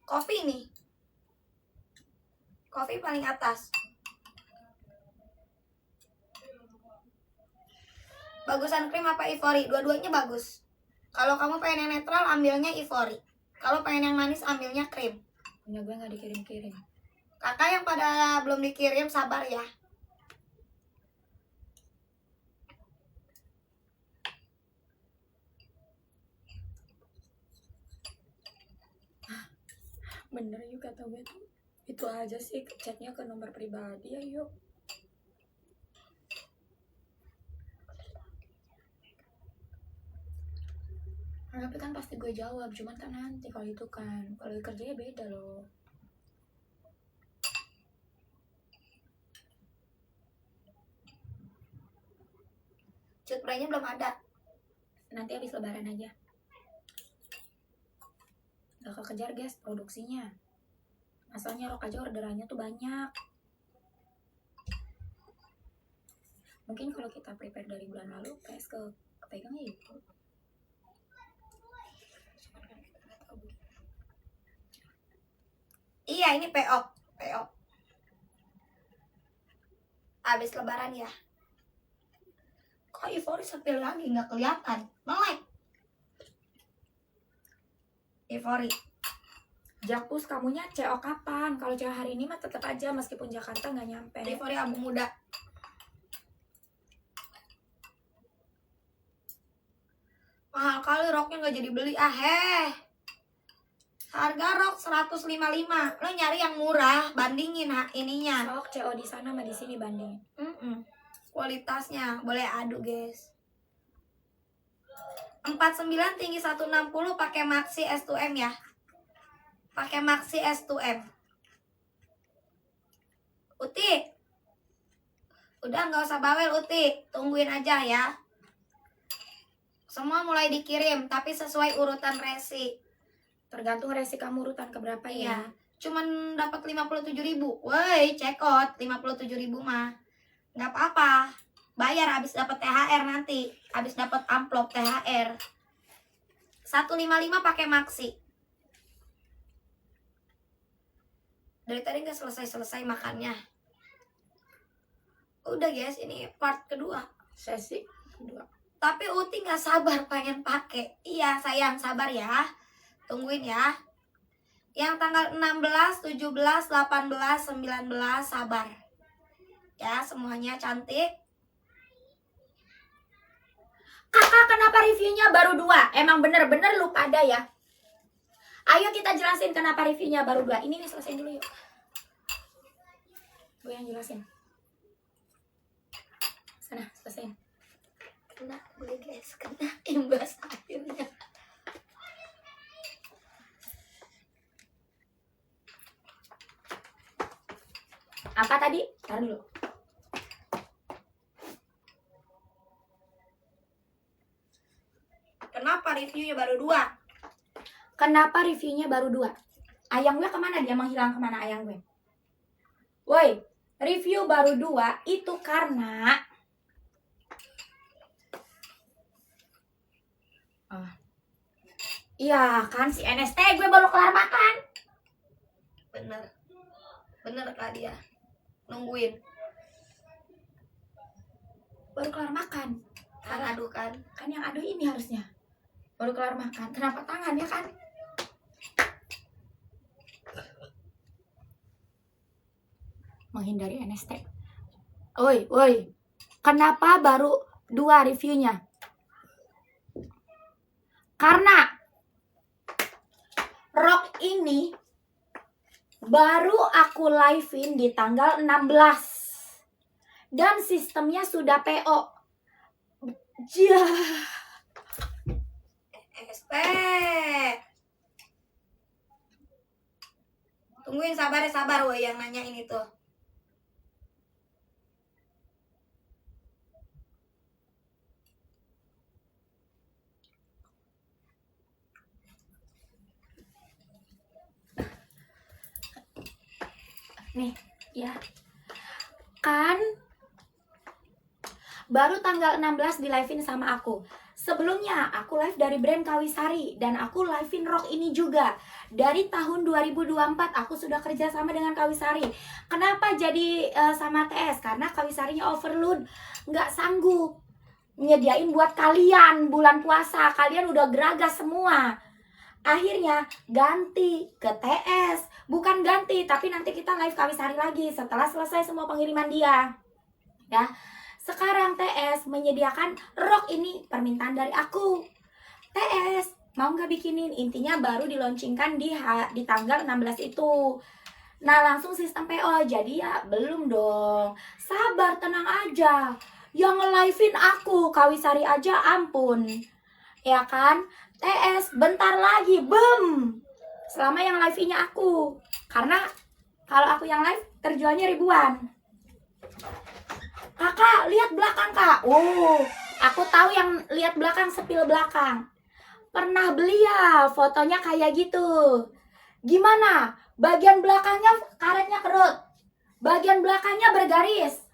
[SPEAKER 2] Kopi nih. Kopi paling atas. Bagusan krim apa Ivory? Dua-duanya bagus. Kalau kamu pengen yang netral, ambilnya Ivory. Kalau pengen yang manis, ambilnya krim.
[SPEAKER 1] Punya gue nggak dikirim-kirim.
[SPEAKER 2] Kakak yang pada belum dikirim, sabar ya.
[SPEAKER 1] Bener yuk kata gue tuh. Itu aja sih chatnya ke nomor pribadi ya yuk. Tapi kan pasti gue jawab, cuman kan nanti kalau itu kan, kalau kerjanya beda loh.
[SPEAKER 2] Cut belum ada.
[SPEAKER 1] Nanti habis lebaran aja.
[SPEAKER 3] Gak kekejar guys produksinya. Masalahnya rok aja orderannya tuh banyak. Mungkin kalau kita prepare dari bulan lalu PS kepegangnya itu.
[SPEAKER 1] Iya, ini PO. Habis lebaran ya. Kok Ivory sepil lagi nggak kelihatan? Melek. Ivory.
[SPEAKER 3] Jakpus kamunya CO kapan? Kalau CO hari ini mah tetap aja meskipun Jakarta nggak nyampe.
[SPEAKER 1] Ivory abu muda. Mahal kali roknya nggak jadi beli. Harga rok 155. Lo nyari yang murah, bandingin ininya.
[SPEAKER 3] Sok CO di sana sama di sini banding.
[SPEAKER 1] Kualitasnya boleh adu guys. 49 tinggi 160 pakai maxi S2M ya. Pakai maxi S2M. Uti. Udah nggak usah bawel Uti, tungguin aja ya. Semua mulai dikirim tapi sesuai urutan resi.
[SPEAKER 3] Tergantung resi kamu urutan keberapa ya.
[SPEAKER 1] Iya. Cuman dapat 57.000. Woi, cekot 57.000 mah. Nggak apa-apa. Bayar habis dapat THR nanti. Habis dapat amplop THR. 155 pakai maxi. Dari tadi nggak selesai makannya. Udah guys, ini part kedua.
[SPEAKER 3] Sesi kedua.
[SPEAKER 1] Tapi Uti nggak sabar pengen pakai. Iya sayang, sabar ya. Tungguin ya. Yang tanggal 16, 17, 18, 19 sabar. Ya, semuanya cantik. Kakak, kenapa reviewnya baru 2? Emang bener-bener lu pada ya? Ayo kita jelasin kenapa reviewnya baru 2. Ini nih selesaiin dulu yuk.
[SPEAKER 3] Gue yang jelasin. Sana, selesaiin.
[SPEAKER 1] Kena gue guys, kena imbas akhirnya. Apa tadi? Taruh dulu. Kenapa reviewnya baru 2? Kenapa reviewnya baru 2? Ayang gue kemana? Dia menghilang kemana ayang gue? Woi, review baru 2 itu karena iya kan si NST gue baru kelar makan. Bener kak dia nungguin baru kelar makan kan aduh kan yang aduh ini harusnya baru kelar makan. Kenapa tangan ya kan? Menghindari NST. Woi, kenapa baru 2 reviewnya? Karena rok ini baru aku live-in di tanggal 16 dan sistemnya sudah PO. SP. Tungguin sabar woi yang nanya ini tuh. Nih, ya. Kan baru tanggal 16 di live-in sama aku. Sebelumnya aku live dari brand Kawisari dan aku live-in rok ini juga. Dari tahun 2024 aku sudah kerja sama dengan Kawisari. Kenapa jadi sama TS? Karena Kawisarinya overload, nggak sanggup nyediain buat kalian bulan puasa. Kalian udah geragas semua. Akhirnya ganti ke TS. Bukan ganti, tapi nanti kita live Kawisari lagi setelah selesai semua pengiriman dia. Ya. Sekarang TS menyediakan rok ini permintaan dari aku. TS, mau nggak bikinin? Intinya baru dilaunchingkan di tanggal 16 itu. Nah, langsung sistem PO. Jadi ya belum dong. Sabar, tenang aja. Yang nge-live-in aku, Kawisari aja ampun. Ya kan? TS, bentar lagi, bem. Selama yang live-nya aku. Karena kalau aku yang live terjualnya ribuan. Kakak, lihat belakang kak. Aku tahu yang lihat belakang, sepil belakang. Pernah beli ya, fotonya kayak gitu. Gimana? Bagian belakangnya karetnya kerut, bagian belakangnya bergaris.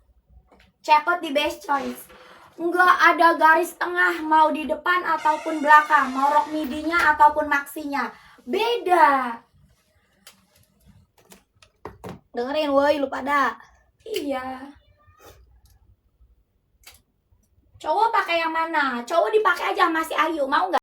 [SPEAKER 1] Check out di Best Choice. Nggak ada garis tengah, mau di depan ataupun belakang, mau rok midinya ataupun maksinya. Beda.
[SPEAKER 2] Dengerin woi lu pada.
[SPEAKER 1] Iya. Cowok pakai yang mana? Cowok dipakai aja masih Ayu, mau nggak?